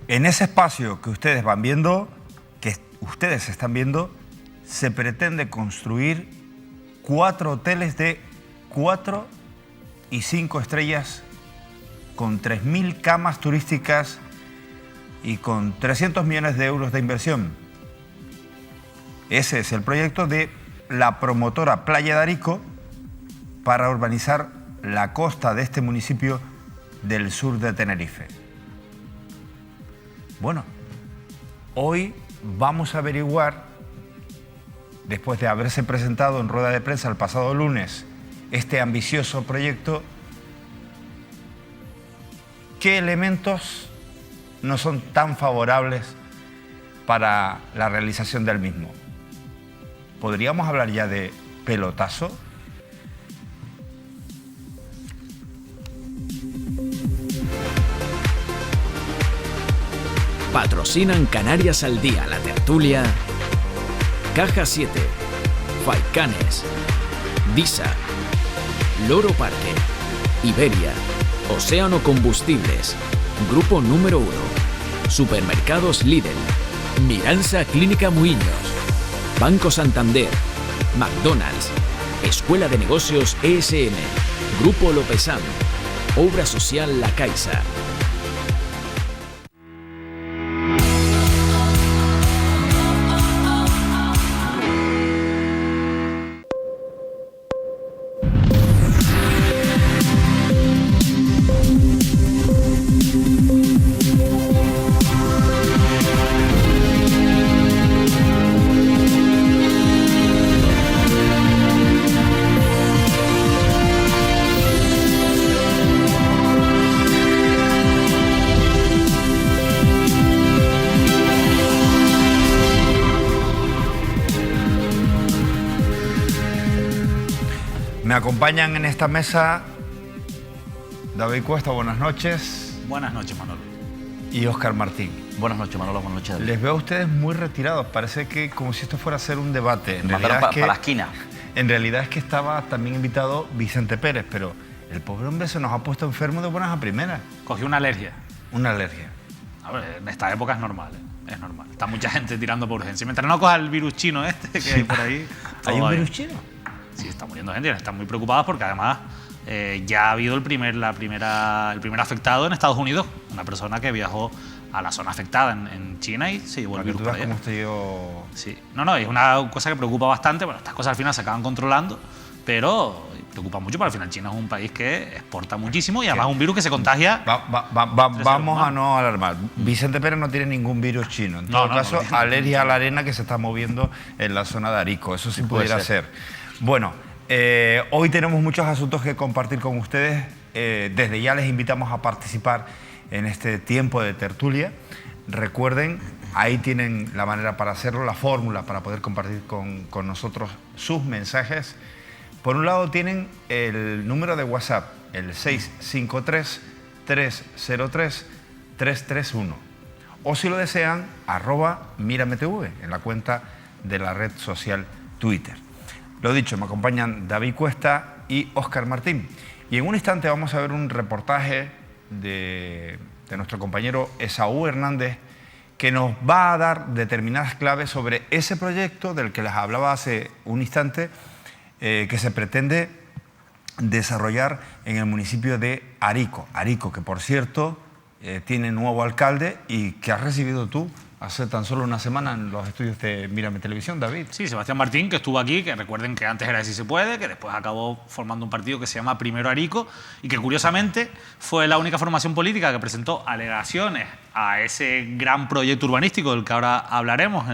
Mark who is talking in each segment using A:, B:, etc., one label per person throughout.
A: En ese espacio que ustedes van viendo, que ustedes están viendo, se pretende construir 4 hoteles de 4 y 5 estrellas con 3.000 camas turísticas y con 300 millones de euros de inversión. Ese es el proyecto de la promotora Playa de Arico para urbanizar la costa de este municipio del sur de Tenerife. Bueno, hoy vamos a averiguar, después de haberse presentado en rueda de prensa el pasado lunes este ambicioso proyecto, qué elementos no son tan favorables para la realización del mismo. ¿Podríamos hablar ya de pelotazo?
B: Patrocinan Canarias al Día, La Tertulia, Caja 7, Faicanes, Disa, Loro Parque, Iberia, Océano Combustibles, Grupo Número 1, Supermercados Lidl, Miranza Clínica Muiños, Banco Santander, McDonald's, Escuela de Negocios ESM, Grupo Lopezán, Obra Social La Caixa.
A: Me acompañan en esta mesa David Cuesta, buenas noches.
C: Buenas noches, Manolo.
A: Y Óscar Martín.
C: Buenas noches, Manolo. Buenas noches, David.
A: Les veo a ustedes muy retirados, parece que como si esto fuera a ser un debate.
C: Para la esquina.
A: En realidad es que estaba también invitado Vicente Pérez, pero el pobre hombre se nos ha puesto enfermo de buenas a primeras.
C: Cogió una alergia.
A: Una alergia.
C: A ver, en esta época es normal, ¿eh? Es normal. Está mucha gente tirando por urgencia. Mientras no coja el virus chino que hay por ahí...
A: ¿Hay un virus chino?
C: Sí, está muriendo gente. Están muy preocupados porque además ya ha habido el primer afectado en Estados Unidos. Una persona que viajó a la zona afectada en China y se llevó el virus para allá.
A: ¿Cómo estoy yo?
C: Sí. No, es una cosa que preocupa bastante. Bueno, estas cosas al final se acaban controlando, pero preocupa mucho, porque al final China es un país que exporta muchísimo y además un virus que se contagia.
A: Vamos a no alarmar. Vicente Pérez no tiene ningún virus chino. En todo caso, alergia a la arena que se está moviendo en la zona de Arico. Eso sí pudiera ser. Bueno, hoy tenemos muchos asuntos que compartir con ustedes. Desde ya les invitamos a participar en este tiempo de tertulia. Recuerden, ahí tienen la manera para hacerlo, la fórmula para poder compartir con nosotros sus mensajes. Por un lado tienen el número de WhatsApp, el 653-303-331. O si lo desean, @MírameTV, en la cuenta de la red social Twitter. Lo dicho, me acompañan David Cuesta y Óscar Martín. Y en un instante vamos a ver un reportaje de nuestro compañero Esaú Hernández, que nos va a dar determinadas claves sobre ese proyecto del que les hablaba hace un instante, que se pretende desarrollar en el municipio de Arico. Arico, que por cierto tiene nuevo alcalde y que has recibido tú hace tan solo una semana en los estudios de Mírame Televisión, David.
C: Sí, Sebastián Martín, que estuvo aquí, que recuerden que antes era de Si Se Puede, que después acabó formando un partido que se llama Primero Arico y que curiosamente fue la única formación política que presentó alegaciones a ese gran proyecto urbanístico del que ahora hablaremos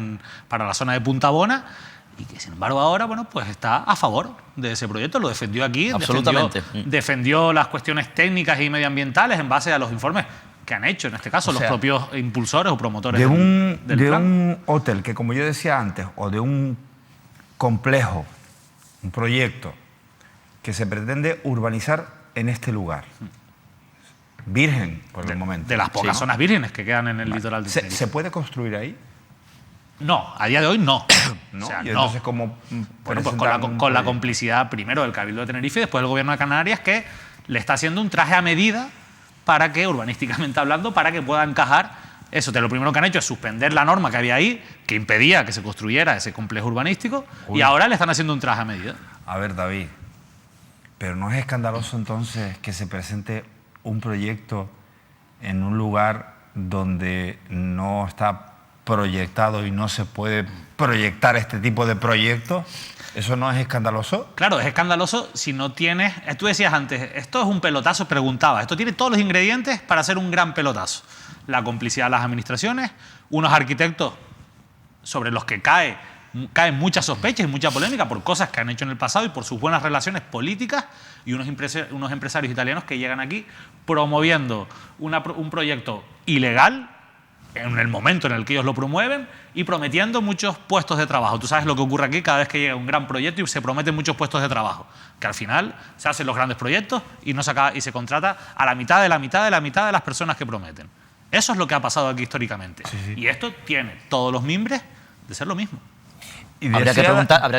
C: para la zona de Punta Bona, y que sin embargo ahora pues está a favor de ese proyecto, lo defendió aquí,
B: absolutamente.
C: Defendió las cuestiones técnicas y medioambientales en base a los informes que han hecho, en este caso, los propios impulsores o promotores
A: de
C: del plan.
A: Un hotel que, como yo decía antes, o de un complejo, un proyecto que se pretende urbanizar en este lugar. Virgen, por el momento.
C: De las pocas zonas vírgenes que quedan en el litoral de Tenerife.
A: ¿Se puede construir ahí?
C: No, a día de hoy no.
A: ¿No?
C: O sea,
A: y entonces, ¿cómo
C: bueno, pues con la complicidad primero del Cabildo de Tenerife y después del Gobierno de Canarias, que le está haciendo un traje a medida para que, urbanísticamente hablando, para que pueda encajar Eso, lo primero que han hecho es suspender la norma que había ahí, que impedía que se construyera ese complejo urbanístico, y ahora le están haciendo un traje a medida.
A: A ver, David, pero ¿no es escandaloso entonces que se presente un proyecto en un lugar donde no está proyectado y no se puede proyectar este tipo de proyectos? ¿Eso no es escandaloso?
C: Claro, es escandaloso si no tienes... Tú decías antes, esto es un pelotazo, preguntabas, esto tiene todos los ingredientes para hacer un gran pelotazo. La complicidad de las administraciones, unos arquitectos sobre los que caen muchas sospechas y mucha polémica por cosas que han hecho en el pasado y por sus buenas relaciones políticas, y unos empresarios italianos que llegan aquí promoviendo un proyecto ilegal en el momento en el que ellos lo promueven y prometiendo muchos puestos de trabajo. Tú sabes lo que ocurre aquí cada vez que llega un gran proyecto y se prometen muchos puestos de trabajo, que al final se hacen los grandes proyectos y se contrata a la mitad de la mitad de la mitad de las personas que prometen. Eso es lo que ha pasado aquí históricamente. Sí. Y esto tiene todos los mimbres de ser lo mismo.
D: Habría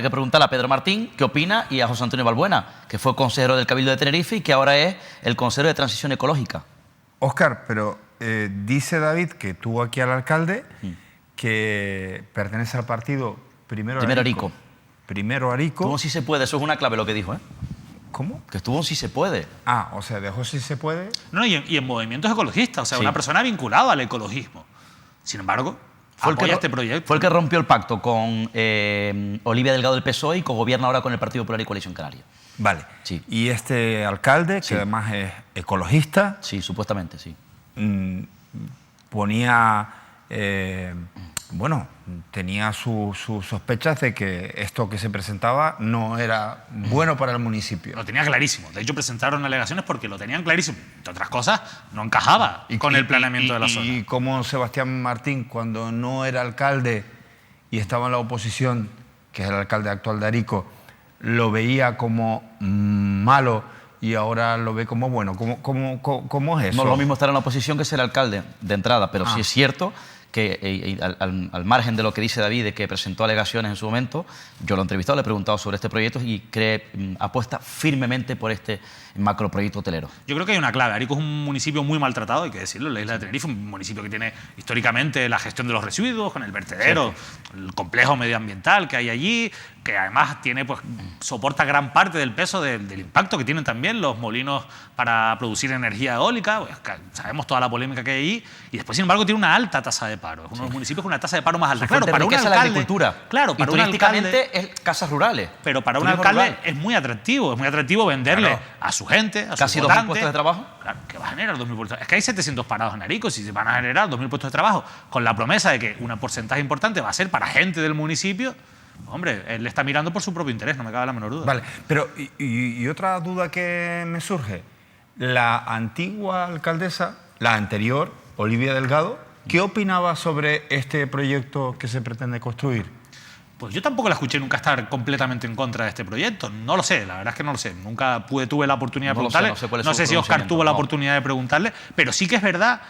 D: que preguntarle a Pedro Martín qué opina y a José Antonio Balbuena, que fue consejero del Cabildo de Tenerife y que ahora es el consejero de Transición Ecológica.
A: Óscar, pero dice David que tuvo aquí al alcalde que pertenece al partido Primero Arico. Primero Arico.
D: Estuvo en Sí se puede, eso es una clave lo que dijo, ¿eh?
A: ¿Cómo?
D: Que estuvo en Sí se puede.
A: Ah, o sea, dejó Sí se puede.
C: No, y en movimientos ecologistas, o sea, una persona vinculada al ecologismo. Sin embargo, apoya este proyecto.
D: Fue el que rompió el pacto con Olivia Delgado del PSOE y co-gobierna ahora con el Partido Popular y Coalición Canaria.
A: Vale.
D: Sí.
A: Y este alcalde, que además es ecologista...
D: Sí, supuestamente, sí.
A: Ponía... bueno, tenía sus sospechas de que esto que se presentaba no era bueno para el municipio.
C: Lo tenía clarísimo. De hecho, presentaron alegaciones porque lo tenían clarísimo. Entre otras cosas, no encajaba con el planeamiento de la zona.
A: Y como Sebastián Martín, cuando no era alcalde y estaba en la oposición, que es el alcalde actual de Arico, lo veía como malo y ahora lo ve como bueno. ¿Cómo es eso?
D: No es lo mismo estar en la oposición que ser alcalde de entrada, pero sí es cierto que al margen de lo que dice David, de que presentó alegaciones en su momento, yo lo he entrevistado, le he preguntado sobre este proyecto y apuesta firmemente por este macroproyecto hotelero.
C: Yo creo que hay una clave. Arico es un municipio muy maltratado, hay que decirlo, la isla de Tenerife, un municipio que tiene históricamente la gestión de los residuos, con el vertedero, el complejo medioambiental que hay allí, que además tiene, pues, soporta gran parte del peso del impacto que tienen también los molinos para producir energía eólica. Pues, sabemos toda la polémica que hay allí, y después, sin embargo, tiene una alta tasa de paro. Es uno de los municipios con una tasa de paro más alta.
D: Claro, para un alcalde, la agricultura.
C: Claro, para
D: y
C: un alcalde
D: es casas rurales.
C: Pero para un alcalde es muy atractivo venderle a su gente, a
D: casi
C: sus votantes.
D: 2.000 puestos de trabajo.
C: Claro, que va a generar 2.000 puestos. Es que hay 700 parados en Arico, si se van a generar 2.000 puestos de trabajo con la promesa de que un porcentaje importante va a ser para gente del municipio. Hombre, él le está mirando por su propio interés, no me cabe la menor duda.
A: Vale, pero y otra duda que me surge. La antigua alcaldesa, la anterior, Olivia Delgado, ¿qué opinaba sobre este proyecto que se pretende construir?
C: Pues yo tampoco la escuché nunca estar completamente en contra de este proyecto. No lo sé, la verdad es que no lo sé. Nunca tuve la oportunidad de preguntarle. No sé si Óscar tuvo la oportunidad de preguntarle, pero sí que es verdad,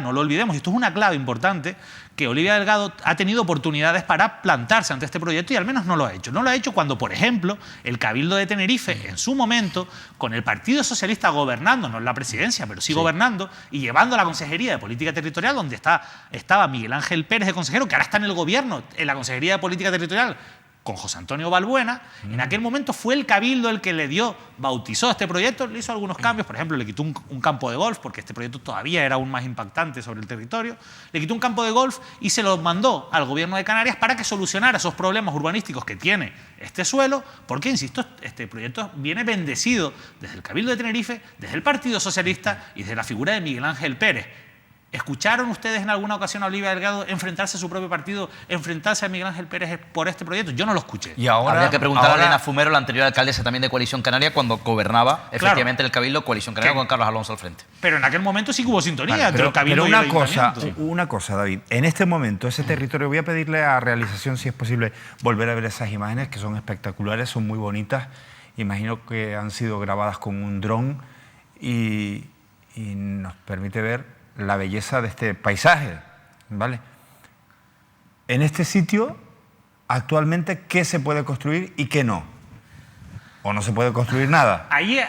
C: no lo olvidemos. Y esto es una clave importante, que Olivia Delgado ha tenido oportunidades para plantarse ante este proyecto y al menos no lo ha hecho. No lo ha hecho cuando, por ejemplo, el Cabildo de Tenerife, en su momento, con el Partido Socialista gobernando, no en la presidencia, pero sí gobernando, y llevando a la Consejería de Política Territorial, donde estaba Miguel Ángel Pérez de consejero, que ahora está en el gobierno, en la Consejería de Política Territorial, con José Antonio Balbuena. En aquel momento fue el Cabildo el que bautizó este proyecto, le hizo algunos cambios, por ejemplo, le quitó un campo de golf, porque este proyecto todavía era aún más impactante sobre el territorio, le quitó un campo de golf y se lo mandó al gobierno de Canarias para que solucionara esos problemas urbanísticos que tiene este suelo, porque, insisto, este proyecto viene bendecido desde el Cabildo de Tenerife, desde el Partido Socialista y desde la figura de Miguel Ángel Pérez. ¿Escucharon ustedes en alguna ocasión a Olivia Delgado enfrentarse a su propio partido, enfrentarse a Miguel Ángel Pérez por este proyecto? Yo no lo escuché.
A: Y ahora
D: habría que preguntar a Elena Fumero, la anterior alcaldesa también de Coalición Canaria, cuando gobernaba efectivamente el Cabildo Coalición Canaria con Carlos Alonso al frente.
C: Pero en aquel momento sí que hubo sintonía entre el Cabildo
A: pero
C: y el Ayuntamiento.
A: Una cosa, David. En este momento, ese territorio, voy a pedirle a Realización, si es posible, volver a ver esas imágenes, que son espectaculares, son muy bonitas. Imagino que han sido grabadas con un dron y nos permite ver la belleza de este paisaje, ¿vale? En este sitio, actualmente, ¿qué se puede construir y qué no? ¿O no se puede construir nada?
C: Ahí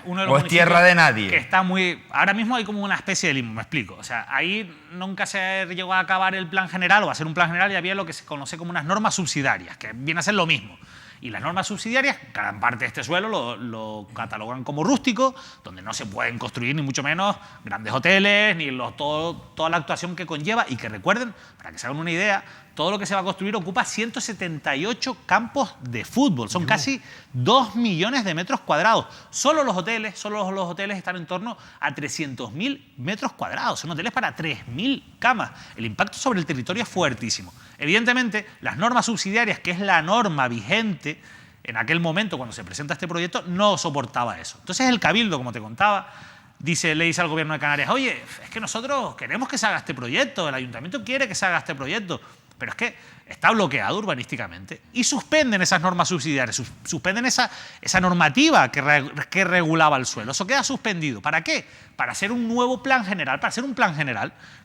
C: uno de los
A: ¿O es tierra de nadie?
C: Que está muy... Ahora mismo hay como una especie de limbo, me explico. O sea, ahí nunca se llegó a acabar el plan general o a hacer un plan general y había lo que se conoce como unas normas subsidiarias, que viene a ser lo mismo. Y las normas subsidiarias, gran parte de este suelo lo catalogan como rústico, donde no se pueden construir ni mucho menos grandes hoteles, ni toda la actuación que conlleva. Y que recuerden, para que se hagan una idea, todo lo que se va a construir ocupa 178 campos de fútbol. Son casi 2 millones de metros cuadrados. Solo los hoteles están en torno a 300.000 metros cuadrados. Son hoteles para 3.000 camas. El impacto sobre el territorio es fuertísimo. Evidentemente, las normas subsidiarias, que es la norma vigente en aquel momento cuando se presenta este proyecto, no soportaba eso. Entonces el Cabildo, como te contaba, le dice al Gobierno de Canarias: oye, es que nosotros queremos que se haga este proyecto, el Ayuntamiento quiere que se haga este proyecto, pero es que está bloqueado urbanísticamente. Y suspenden esas normas subsidiarias, suspenden esa normativa que regulaba el suelo. Eso queda suspendido. ¿Para qué? Para hacer un nuevo plan general,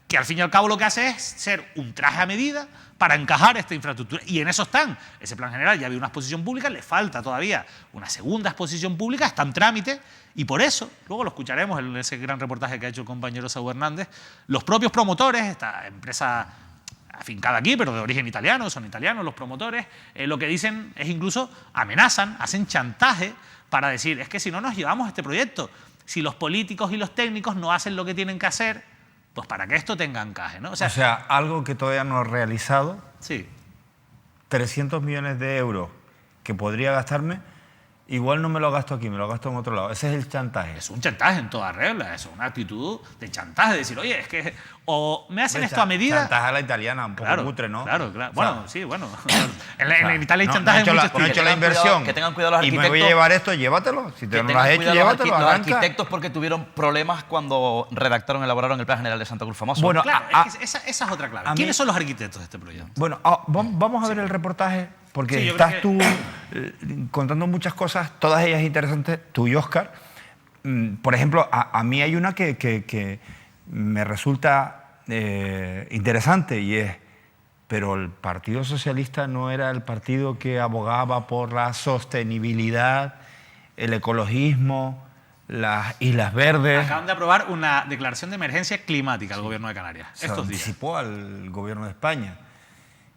C: que al fin y al cabo lo que hace es ser un traje a medida para encajar esta infraestructura. Y en eso están. Ese plan general ya había una exposición pública, le falta todavía una segunda exposición pública, está en trámite, y por eso, luego lo escucharemos en ese gran reportaje que ha hecho el compañero Saúl Hernández, los propios promotores, esta empresa afincada aquí, pero de origen italiano, son italianos los promotores, lo que dicen es incluso amenazan, hacen chantaje para decir: es que si no nos llevamos este proyecto, si los políticos y los técnicos no hacen lo que tienen que hacer, pues para que esto tenga encaje, ¿no?
A: O sea, algo que todavía no he realizado,
C: sí.
A: 300 millones de euros que podría gastarme, igual no me lo gasto aquí, me lo gasto en otro lado. Ese es el chantaje.
C: Es un chantaje en toda regla, es una actitud de chantaje, de decir: oye, es que o me hacen esto a medida...
A: Chantaje a la italiana, un poco cutre, ¿no?
C: Claro.
A: O sea,
C: bueno, sí, bueno. En Italia hay chantaje en muchos
A: no he hecho la inversión.
D: Que tengan cuidado los arquitectos.
A: Y me voy a llevar esto, llévatelo. Si te
D: Que
A: no lo
D: tengan
A: has hecho,
D: cuidado
A: llévatelo.
D: los
A: arranca.
D: arquitectos, porque tuvieron problemas cuando elaboraron el Plan General de Santa Cruz famoso.
A: Bueno,
C: Claro, es que esa es otra clave. ¿Quiénes son los arquitectos de este proyecto?
A: Bueno, vamos a ver el reportaje, porque
C: Sí, yo
A: estás
C: creo
A: tú contando muchas cosas, todas ellas interesantes, tú y Óscar. Por ejemplo, a mí hay una que me resulta interesante, y es: pero el Partido Socialista no era el partido que abogaba por la sostenibilidad, el ecologismo, las Islas Verdes.
C: Acaban de aprobar una declaración de emergencia climática al Gobierno de Canarias
A: Se
C: estos días.
A: anticipó al Gobierno de España.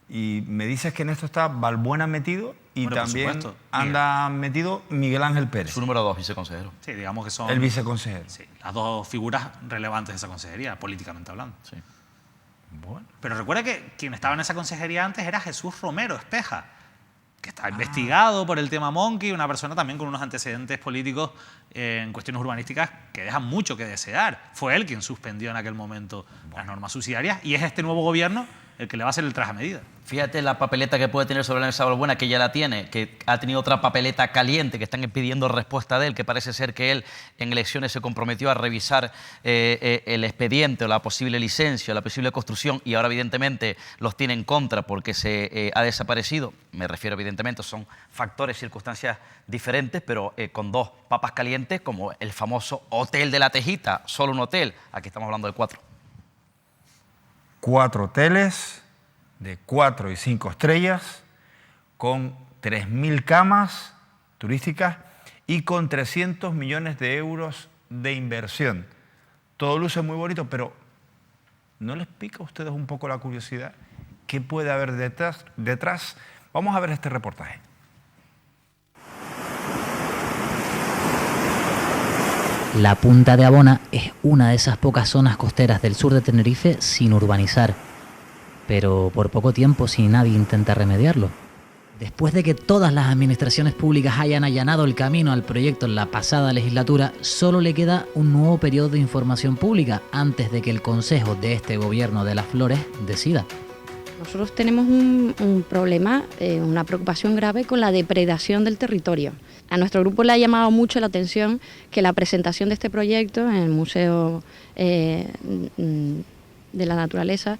A: Y me dices que en esto está Balbuena metido y
C: Bueno, por
A: también
C: supuesto.
A: anda metido Miguel Ángel Pérez,
D: Su número 2, viceconsejero.
C: Sí, digamos que son
A: el viceconsejero.
C: sí, las dos figuras relevantes de esa consejería, políticamente hablando.
D: Sí.
A: Bueno.
C: Pero recuerda que quien estaba en esa consejería antes era Jesús Romero Espeja, que está investigado por el tema Monkey, una persona también con unos antecedentes políticos en cuestiones urbanísticas que dejan mucho que desear. Fue él quien suspendió en aquel momento las normas subsidiarias, y es este nuevo gobierno el que le va a hacer el traje a medida.
D: Fíjate la papeleta que puede tener sobre la mesa Balbuena, que ya la tiene, que ha tenido otra papeleta caliente, que están pidiendo respuesta de él, que parece ser que él en elecciones se comprometió a revisar el expediente o la posible licencia o la posible construcción, y ahora evidentemente los tiene en contra porque se ha desaparecido. Me refiero evidentemente, son factores, circunstancias diferentes, pero con dos papas calientes, como el famoso Hotel de la Tejita, solo un hotel. Aquí estamos hablando de 4.
A: 4 hoteles de 4 y 5 estrellas, con 3.000 camas turísticas y con 300 millones de euros de inversión. Todo luce muy bonito, pero ¿no les pica a ustedes un poco la curiosidad? ¿Qué puede haber detrás? Vamos a ver este reportaje.
E: La Punta de Abona es una de esas pocas zonas costeras del sur de Tenerife sin urbanizar, pero por poco tiempo si nadie intenta remediarlo. Después de que todas las administraciones públicas hayan allanado el camino al proyecto en la pasada legislatura, solo le queda un nuevo periodo de información pública antes de que el Consejo de este gobierno de las Flores decida.
F: Nosotros tenemos un problema, una preocupación grave con la depredación del territorio. A nuestro grupo le ha llamado mucho la atención que la presentación de este proyecto en el Museo de la Naturaleza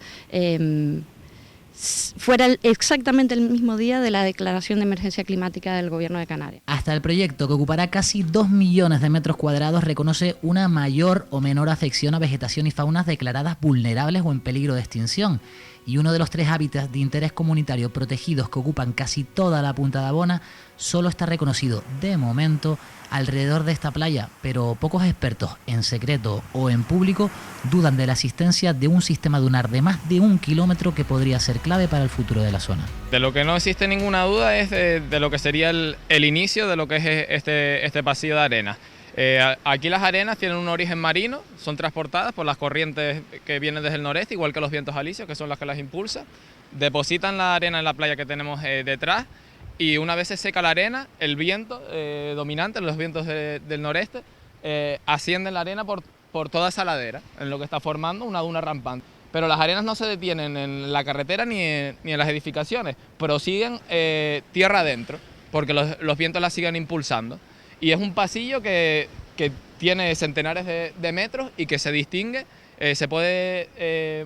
F: fuera exactamente el mismo día de la declaración de emergencia climática del Gobierno de Canarias.
E: Hasta el proyecto, que ocupará casi 2 millones de metros cuadrados, reconoce una mayor o menor afección a vegetación y faunas declaradas vulnerables o en peligro de extinción. y uno de los 3 hábitats de interés comunitario protegidos que ocupan casi toda la Punta de Abona solo está reconocido de momento alrededor de esta playa, pero pocos expertos, en secreto o en público, dudan de la existencia de un sistema dunar de más de 1 kilómetro que podría ser clave para el futuro de la zona.
G: De lo que no existe ninguna duda es de lo que sería el inicio de lo que es este pasillo de arena. Aquí las arenas tienen un origen marino, son transportadas por las corrientes que vienen desde el noreste, igual que los vientos alisios, que son las que las impulsan. Depositan la arena en la playa que tenemos detrás y una vez se seca la arena, el viento dominante, los vientos del noreste, ascienden la arena por toda esa ladera, en lo que está formando una duna rampante. Pero las arenas no se detienen en la carretera ni en las edificaciones, prosiguen tierra adentro, porque los vientos las siguen impulsando. Y es un pasillo que tiene centenares de metros y que se distingue, se puede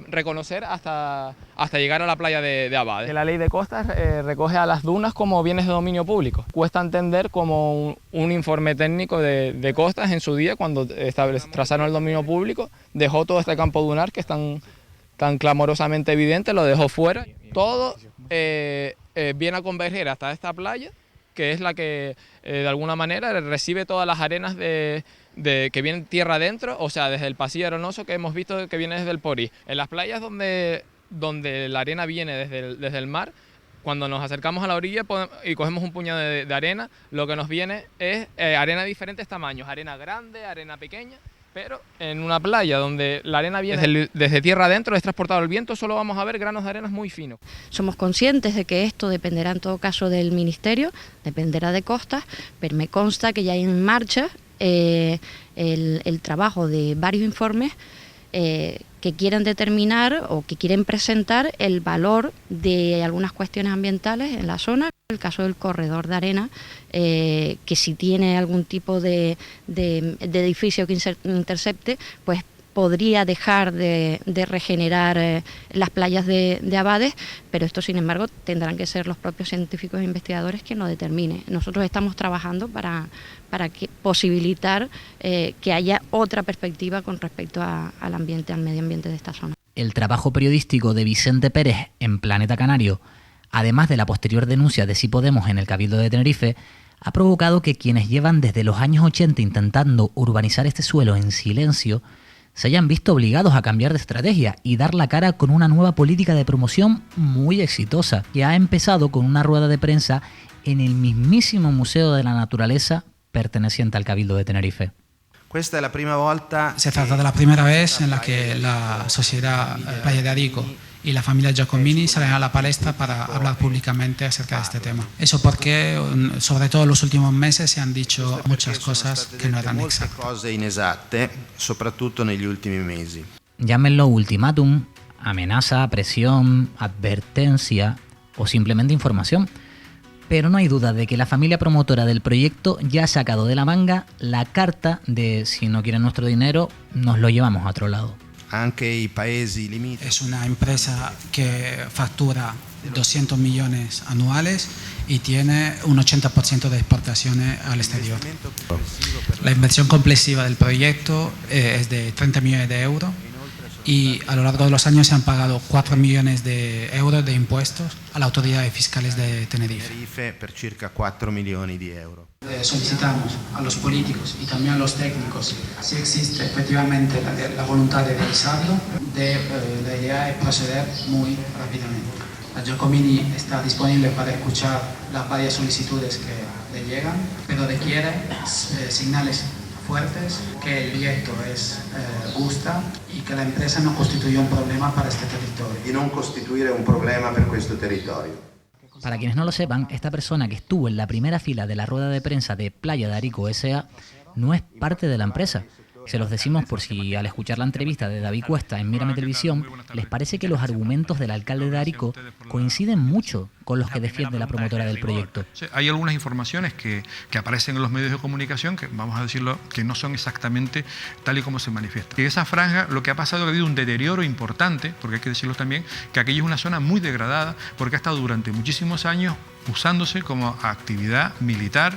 G: reconocer hasta llegar a la playa de Abades. La ley de costas recoge a las dunas como bienes de dominio público. Cuesta entender como un informe técnico de costas en su día, cuando trazaron el dominio público, dejó todo este campo dunar que es tan clamorosamente evidente, lo dejó fuera. Todo viene a converger hasta esta playa, que es la que de alguna manera recibe todas las arenas que vienen tierra adentro, o sea, desde el pasillo arenoso que hemos visto que viene desde el Porí. En las playas donde la arena viene desde el mar, cuando nos acercamos a la orilla y cogemos un puñado de arena, lo que nos viene es arena de diferentes tamaños, arena grande, arena pequeña. Pero en una playa donde la arena viene desde tierra adentro, es transportado el viento, solo vamos a ver granos de arenas muy finos.
F: Somos conscientes de que esto dependerá en todo caso del Ministerio, dependerá de costas, pero me consta que ya hay en marcha el trabajo de varios informes que quieren determinar o que quieren presentar el valor de algunas cuestiones ambientales en la zona. El caso del corredor de arena, que si tiene algún tipo de edificio que intercepte, pues podría dejar de regenerar las playas de Abades, pero esto sin embargo tendrán que ser los propios científicos e investigadores quien lo determine. Nosotros estamos trabajando para posibilitar que haya otra perspectiva con respecto al ambiente, al medio ambiente de esta zona.
E: El trabajo periodístico de Vicente Pérez en Planeta Canario, además de la posterior denuncia de Sí Podemos en el Cabildo de Tenerife, ha provocado que quienes llevan desde los años 80 intentando urbanizar este suelo en silencio se hayan visto obligados a cambiar de estrategia y dar la cara con una nueva política de promoción muy exitosa, que ha empezado con una rueda de prensa en el mismísimo Museo de la Naturaleza perteneciente al Cabildo de Tenerife.
H: Questa è la prima volta.
I: Se trata de la primera vez en la que la sociedad Playa de Arico y la familia Giacomini salen a la palestra para hablar públicamente acerca de este tema. Eso porque, sobre todo en los últimos meses, se han dicho muchas cosas que no eran exactas.
H: Cose inesatte, soprattutto negli ultimi mesi.
E: Llámenlo ultimátum, amenaza, presión, advertencia o simplemente información. Pero no hay duda de que la familia promotora del proyecto ya ha sacado de la manga la carta de si no quieren nuestro dinero, nos lo llevamos a otro lado.
I: Es una empresa que factura 200 millones anuales y tiene un 80% de exportaciones al exterior. La inversión comprensiva del proyecto es de 30 millones de euros y a lo largo de los años se han pagado 4 millones de euros de impuestos a las autoridades fiscales de Tenerife.
H: Per circa 4 millones de euros.
I: Solicitamos a los políticos y también a los técnicos si existe efectivamente la voluntad de revisarlo, la idea es proceder muy rápidamente. La Giacomini está disponible para escuchar las varias solicitudes que le llegan, pero requiere señales fuertes, que el proyecto gusta y que la empresa no constituye un problema para este territorio.
H: Y no constituire un problema per questo territorio.
E: Para quienes no lo sepan, esta persona que estuvo en la primera fila de la rueda de prensa de Playa de Arico S.A. no es parte de la empresa. Se los decimos por si al escuchar la entrevista de David Cuesta en Mírame Televisión les parece que los argumentos del alcalde de Arico coinciden mucho con los que defiende la promotora del proyecto.
J: Hay algunas informaciones que aparecen en los medios de comunicación que, vamos a decirlo, que no son exactamente tal y como se manifiesta. En esa franja lo que ha pasado es que ha habido un deterioro importante, porque hay que decirlo también, que aquello es una zona muy degradada, porque ha estado durante muchísimos años usándose como actividad militar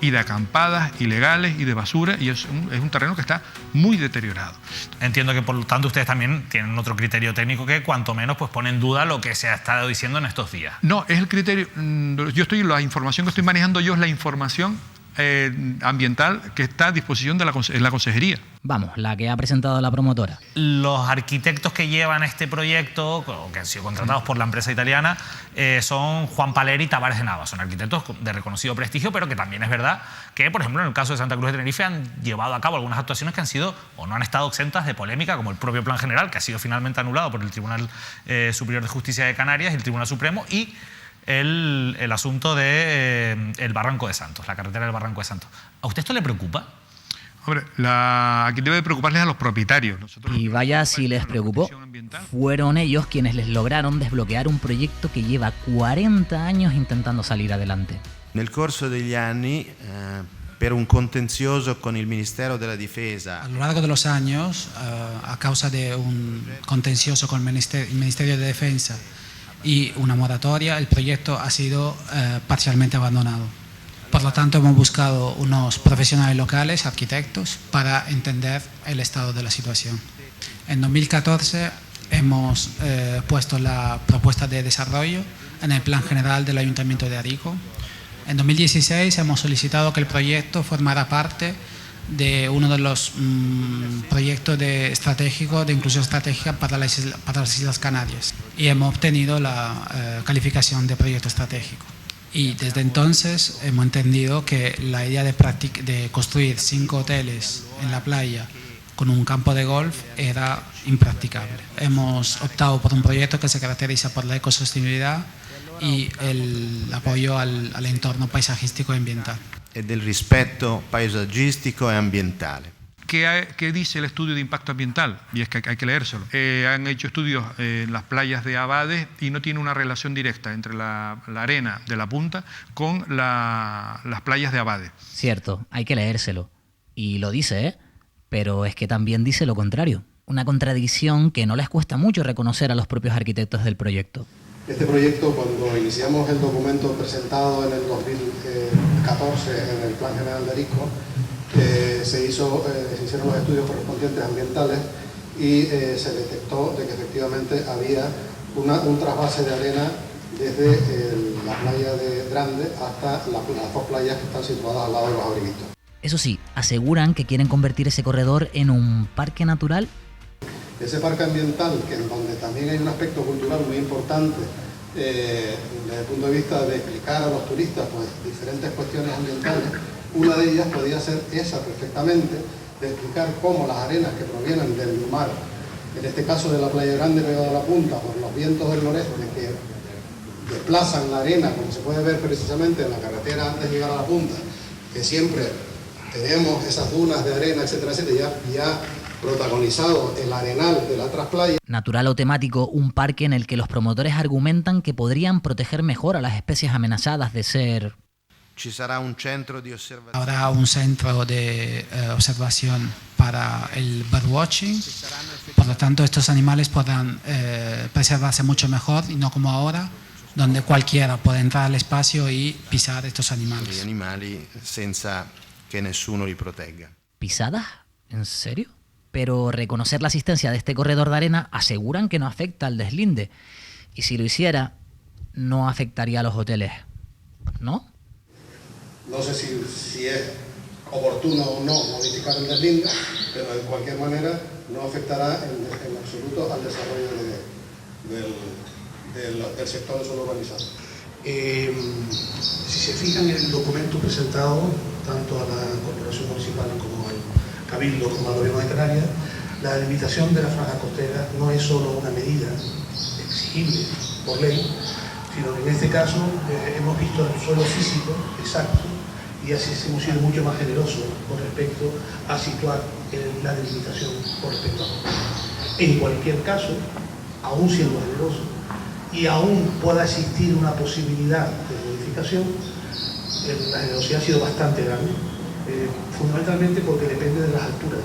J: y de acampadas ilegales y de basura, y es un terreno que está muy deteriorado.
C: Entiendo que por lo tanto ustedes también tienen otro criterio técnico que cuanto menos pues pone en duda lo que se ha estado diciendo en estos días.
J: No, es el criterio, la información que estoy manejando yo es la información ambiental que está a disposición de la consejería.
E: Vamos, la que ha presentado la promotora.
C: Los arquitectos que llevan este proyecto, o que han sido contratados por la empresa italiana, son Juan Paleri y Tavares de Nava. Son arquitectos de reconocido prestigio, pero que también es verdad que, por ejemplo, en el caso de Santa Cruz de Tenerife han llevado a cabo algunas actuaciones que han sido o no han estado exentas de polémica, como el propio Plan General, que ha sido finalmente anulado por el Tribunal Superior de Justicia de Canarias y el Tribunal Supremo, y el asunto del Barranco de Santos, la carretera del Barranco de Santos. ¿A usted esto le preocupa?
J: Hombre, aquí debe preocuparles a los propietarios.
E: Y vaya si les preocupó. Fueron ellos quienes les lograron desbloquear un proyecto que lleva 40 años intentando salir adelante.
H: Nel corso degli anni, per un contenzioso con il Ministero della Difesa.
I: A lo largo de los años, a causa de un contencioso con el Ministerio de Defensa y una moratoria, el proyecto ha sido parcialmente abandonado. Por lo tanto, hemos buscado unos profesionales locales, arquitectos, para entender el estado de la situación. En 2014 hemos puesto la propuesta de desarrollo en el Plan General del Ayuntamiento de Arico. En 2016 hemos solicitado que el proyecto formara parte de uno de los proyectos estratégicos de inclusión estratégica para las Islas Canarias, y hemos obtenido la calificación de proyecto estratégico. Y desde entonces hemos entendido que la idea de construir 5 hoteles en la playa con un campo de golf era impracticable. Hemos optado por un proyecto que se caracteriza por la ecosostenibilidad y el apoyo al entorno paisajístico y ambiental.
H: E del rispetto paesaggistico e ambientale.
J: ¿Qué dice el estudio de impacto ambiental? Y es que hay que leérselo. Han hecho estudios en las playas de Abades y no tiene una relación directa entre la arena de la punta con las playas de Abades.
E: Cierto, hay que leérselo. Y lo dice, ¿eh? Pero es que también dice lo contrario. Una contradicción que no les cuesta mucho reconocer a los propios arquitectos del proyecto.
K: Este proyecto, cuando iniciamos el documento presentado en el 2014 en el Plan General de Arico, se hicieron los estudios correspondientes ambientales y se detectó de que efectivamente había un trasvase de arena desde la playa de Grande hasta las 2 playas que están situadas al lado de los abriguitos.
E: Eso sí, aseguran que quieren convertir ese corredor en un parque natural.
K: Ese parque ambiental, donde también hay un aspecto cultural muy importante desde el punto de vista de explicar a los turistas pues, diferentes cuestiones ambientales, una de ellas podría ser esa perfectamente, de explicar cómo las arenas que provienen del mar, en este caso de la Playa Grande pegada a la punta, por los vientos del noreste que desplazan la arena, como se puede ver precisamente en la carretera antes de llegar a la punta, que siempre tenemos esas dunas de arena, etcétera, etcétera, ya protagonizado el arenal de las otras playas.
E: Natural o temático, un parque en el que los promotores argumentan que podrían proteger mejor a las especies amenazadas de ser...
I: Habrá un centro de observación para el birdwatching, por lo tanto estos animales podrán preservarse mucho mejor y no como ahora, donde cualquiera puede entrar al espacio y pisar estos animales.
H: Animali senza que nessuno li protegga.
E: ¿Pisadas? ¿En serio? Pero reconocer la existencia de este corredor de arena aseguran que no afecta al deslinde. Y si lo hiciera, no afectaría a los hoteles, ¿no?
K: No sé si es oportuno o no modificar el deslinde, pero de cualquier manera no afectará en absoluto al desarrollo del sector de suelo urbanizado. Si se fijan en el documento presentado tanto a la Corporación Municipal como al Cabildo como al Gobierno de Canarias, la delimitación de la franja costera no es solo una medida exigible por ley, sino que en este caso hemos visto el suelo físico exacto y así hemos sido mucho más generosos con respecto a situar la delimitación con respecto a todo. En cualquier caso, aún siendo generoso y aún pueda existir una posibilidad de modificación, la generosidad ha sido bastante grande, fundamentalmente porque depende de las alturas.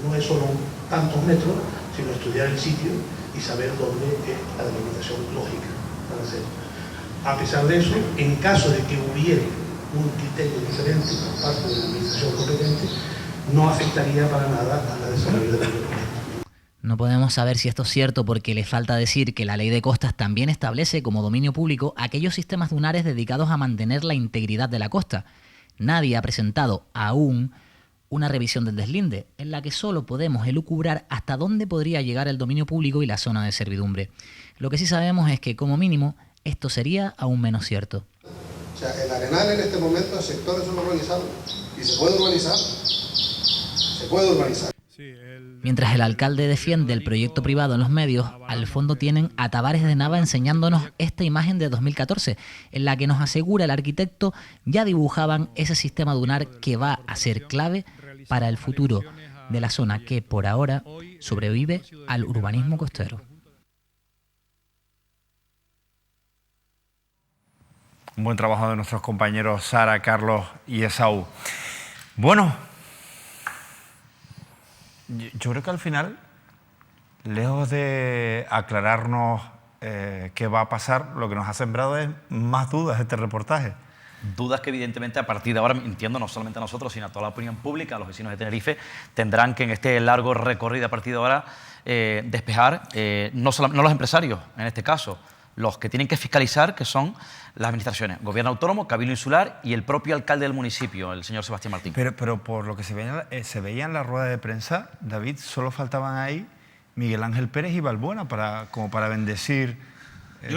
K: No es solo tantos metros, sino estudiar el sitio y saber dónde es la delimitación lógica para hacerlo. A pesar de eso, en caso de que hubiera un criterio diferente por parte de la administración competente, no afectaría para nada a la desarrollo del proyecto.
E: No podemos saber si esto es cierto porque le falta decir que la ley de costas también establece como dominio público aquellos sistemas dunares dedicados a mantener la integridad de la costa. Nadie ha presentado aún una revisión del deslinde, en la que solo podemos elucubrar hasta dónde podría llegar el dominio público y la zona de servidumbre. Lo que sí sabemos es que, como mínimo, esto sería aún menos cierto.
L: O sea, el Arenal en este momento el sector es urbanizable y se puede urbanizar. Se puede urbanizar.
E: Mientras el alcalde defiende el proyecto privado en los medios, al fondo tienen a Tavares de Nava enseñándonos esta imagen de 2014, en la que nos asegura el arquitecto ya dibujaban ese sistema dunar que va a ser clave para el futuro de la zona que por ahora sobrevive al urbanismo costero.
A: Un buen trabajo de nuestros compañeros Sara, Carlos y Esaú. Bueno, yo creo que al final, lejos de aclararnos qué va a pasar, lo que nos ha sembrado es más dudas este reportaje.
D: Dudas que evidentemente a partir de ahora, entiendo, no solamente a nosotros, sino a toda la opinión pública, a los vecinos de Tenerife, tendrán que en este largo recorrido a partir de ahora despejar, no los empresarios en este caso, los que tienen que fiscalizar, que son las administraciones, gobierno autónomo, cabildo insular y el propio alcalde del municipio, el señor Sebastián Martín.
A: Pero por lo que se veía en la rueda de prensa, David, solo faltaban ahí Miguel Ángel Pérez y Balbuena como para bendecir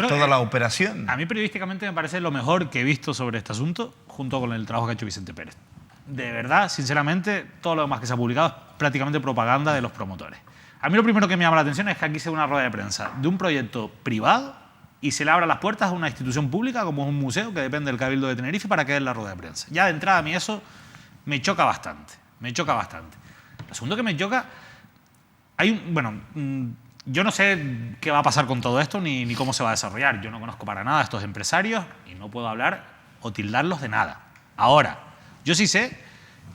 A: toda la operación.
C: A mí periodísticamente me parece lo mejor que he visto sobre este asunto, junto con el trabajo que ha hecho Vicente Pérez. De verdad, sinceramente, todo lo demás que se ha publicado es prácticamente propaganda de los promotores. A mí lo primero que me llama la atención es que aquí se ve una rueda de prensa de un proyecto privado y se le abra las puertas a una institución pública como es un museo que depende del Cabildo de Tenerife para que dé la rueda de prensa. Ya de entrada a mí eso me choca bastante, Lo segundo que me choca, yo no sé qué va a pasar con todo esto ni cómo se va a desarrollar. Yo no conozco para nada a estos empresarios y no puedo hablar o tildarlos de nada. Ahora, yo sí sé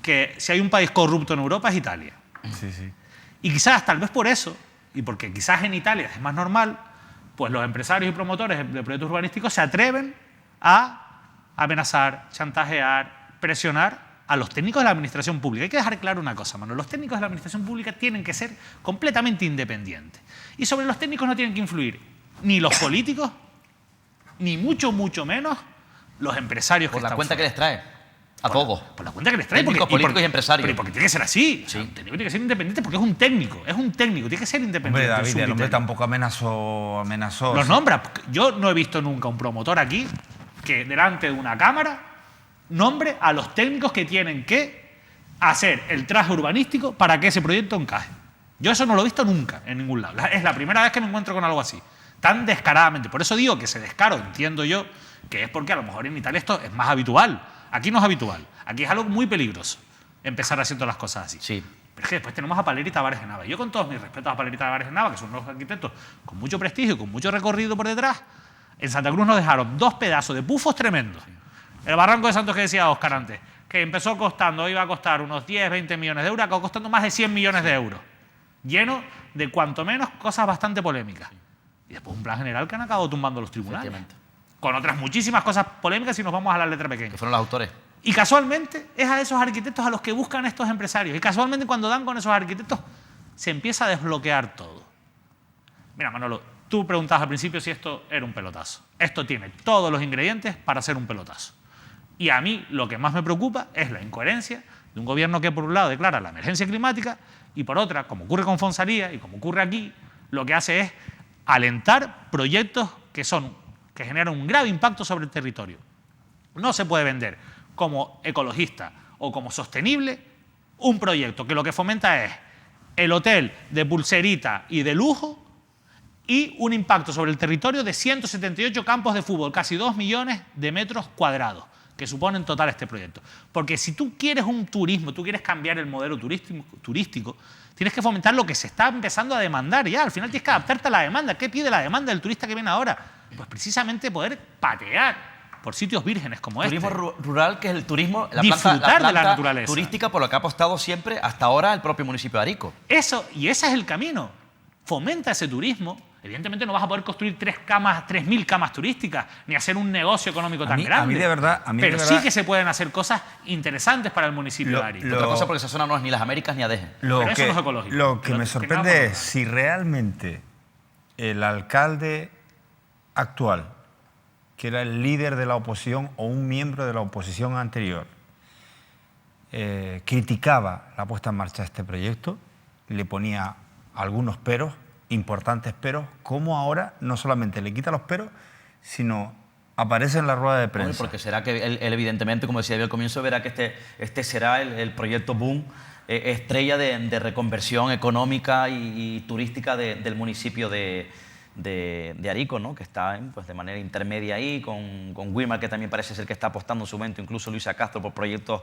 C: que si hay un país corrupto en Europa es Italia.
A: Sí, sí.
C: Y quizás, tal vez por eso, y porque quizás en Italia es más normal, pues los empresarios y promotores de proyectos urbanísticos se atreven a amenazar, chantajear, presionar a los técnicos de la administración pública. Hay que dejar claro una cosa, Manuel. Los técnicos de la administración pública tienen que ser completamente independientes. Y sobre los técnicos no tienen que influir ni los políticos, ni mucho menos los empresarios que están
D: por la cuenta
C: fuera.
D: que les trae. A todos.
C: Por la cuenta que les trae.
D: Técnicos, políticos y empresarios.
C: Pero porque tiene que ser así.
D: Sí.
C: O sea, un técnico tiene que ser independiente porque es un técnico. Tiene que ser independiente.
A: Hombre, David, el hombre tampoco amenazó.
C: Los nombra. Yo no he visto nunca un promotor aquí que delante de una cámara nombre a los técnicos que tienen que hacer el traje urbanístico para que ese proyecto encaje. Yo eso no lo he visto nunca en ningún lado. Es la primera vez que me encuentro con algo así. Tan descaradamente. Por eso digo que ese descaro, entiendo yo, que es porque a lo mejor en Italia esto es más habitual. Aquí no es habitual. Aquí es algo muy peligroso empezar haciendo las cosas así.
D: Sí.
C: Pero es que después tenemos a Paleri y Tavares de Nava. Yo, con todos mis respetos a Paleri y Tavares de Nava, que son unos arquitectos con mucho prestigio, con mucho recorrido por detrás, en Santa Cruz nos dejaron dos pedazos de pufos tremendos. El Barranco de Santos que decía Óscar antes, que empezó costando, iba a costar unos 10, 20 millones de euros, acabó costando más de 100 millones de euros. Lleno de cuanto menos cosas bastante polémicas. Y después un plan general que han acabado tumbando los tribunales. Con otras muchísimas cosas polémicas si nos vamos a la letra pequeña.
D: Que fueron los autores.
C: Y casualmente es a esos arquitectos a los que buscan estos empresarios. Y casualmente cuando dan con esos arquitectos se empieza a desbloquear todo. Mira, Manolo, tú preguntabas al principio si esto era un pelotazo. Esto tiene todos los ingredientes para ser un pelotazo. Y a mí lo que más me preocupa es la incoherencia de un gobierno que por un lado declara la emergencia climática y por otra, como ocurre con Fonsalía y como ocurre aquí, lo que hace es alentar proyectos que generan un grave impacto sobre el territorio. No se puede vender como ecologista o como sostenible un proyecto que lo que fomenta es el hotel de pulserita y de lujo y un impacto sobre el territorio de 178 campos de fútbol, casi 2 millones de metros cuadrados, que supone en total este proyecto. Porque si tú quieres un turismo, tú quieres cambiar el modelo turístico, tienes que fomentar lo que se está empezando a demandar ya. Al final tienes que adaptarte a la demanda. ¿Qué pide la demanda del turista que viene ahora? Pues precisamente poder patear por sitios vírgenes como
D: turismo
C: este.
D: Rural, que es el turismo, la
C: Disfrutar de la
D: planta
C: naturaleza.
D: turística por lo que ha apostado siempre hasta ahora el propio municipio de Arico.
C: Eso, y ese es el camino. Fomenta ese turismo, Evidentemente no vas a poder construir 3.000 camas turísticas, ni hacer un negocio económico tan grande.
A: A mí de verdad...
C: Pero sí que se pueden hacer cosas interesantes para el municipio de Arico.
D: Otra cosa, porque esa zona no es ni las Américas ni Adeje.
C: Pero eso no es ecológico.
A: Lo que me sorprende es si realmente el alcalde actual, que era el líder de la oposición o un miembro de la oposición anterior, criticaba la puesta en marcha de este proyecto, le ponía algunos peros, importantes peros, como ahora no solamente le quita los peros, sino aparece en la rueda de prensa.
D: Porque será que él evidentemente, como decía al comienzo, verá que este será el proyecto boom, estrella de reconversión económica y turística del municipio de Arico, ¿no? Que está pues, de manera intermedia ahí, con Wilmar, que también parece ser que está apostando en su momento, incluso Luisa Castro, por proyectos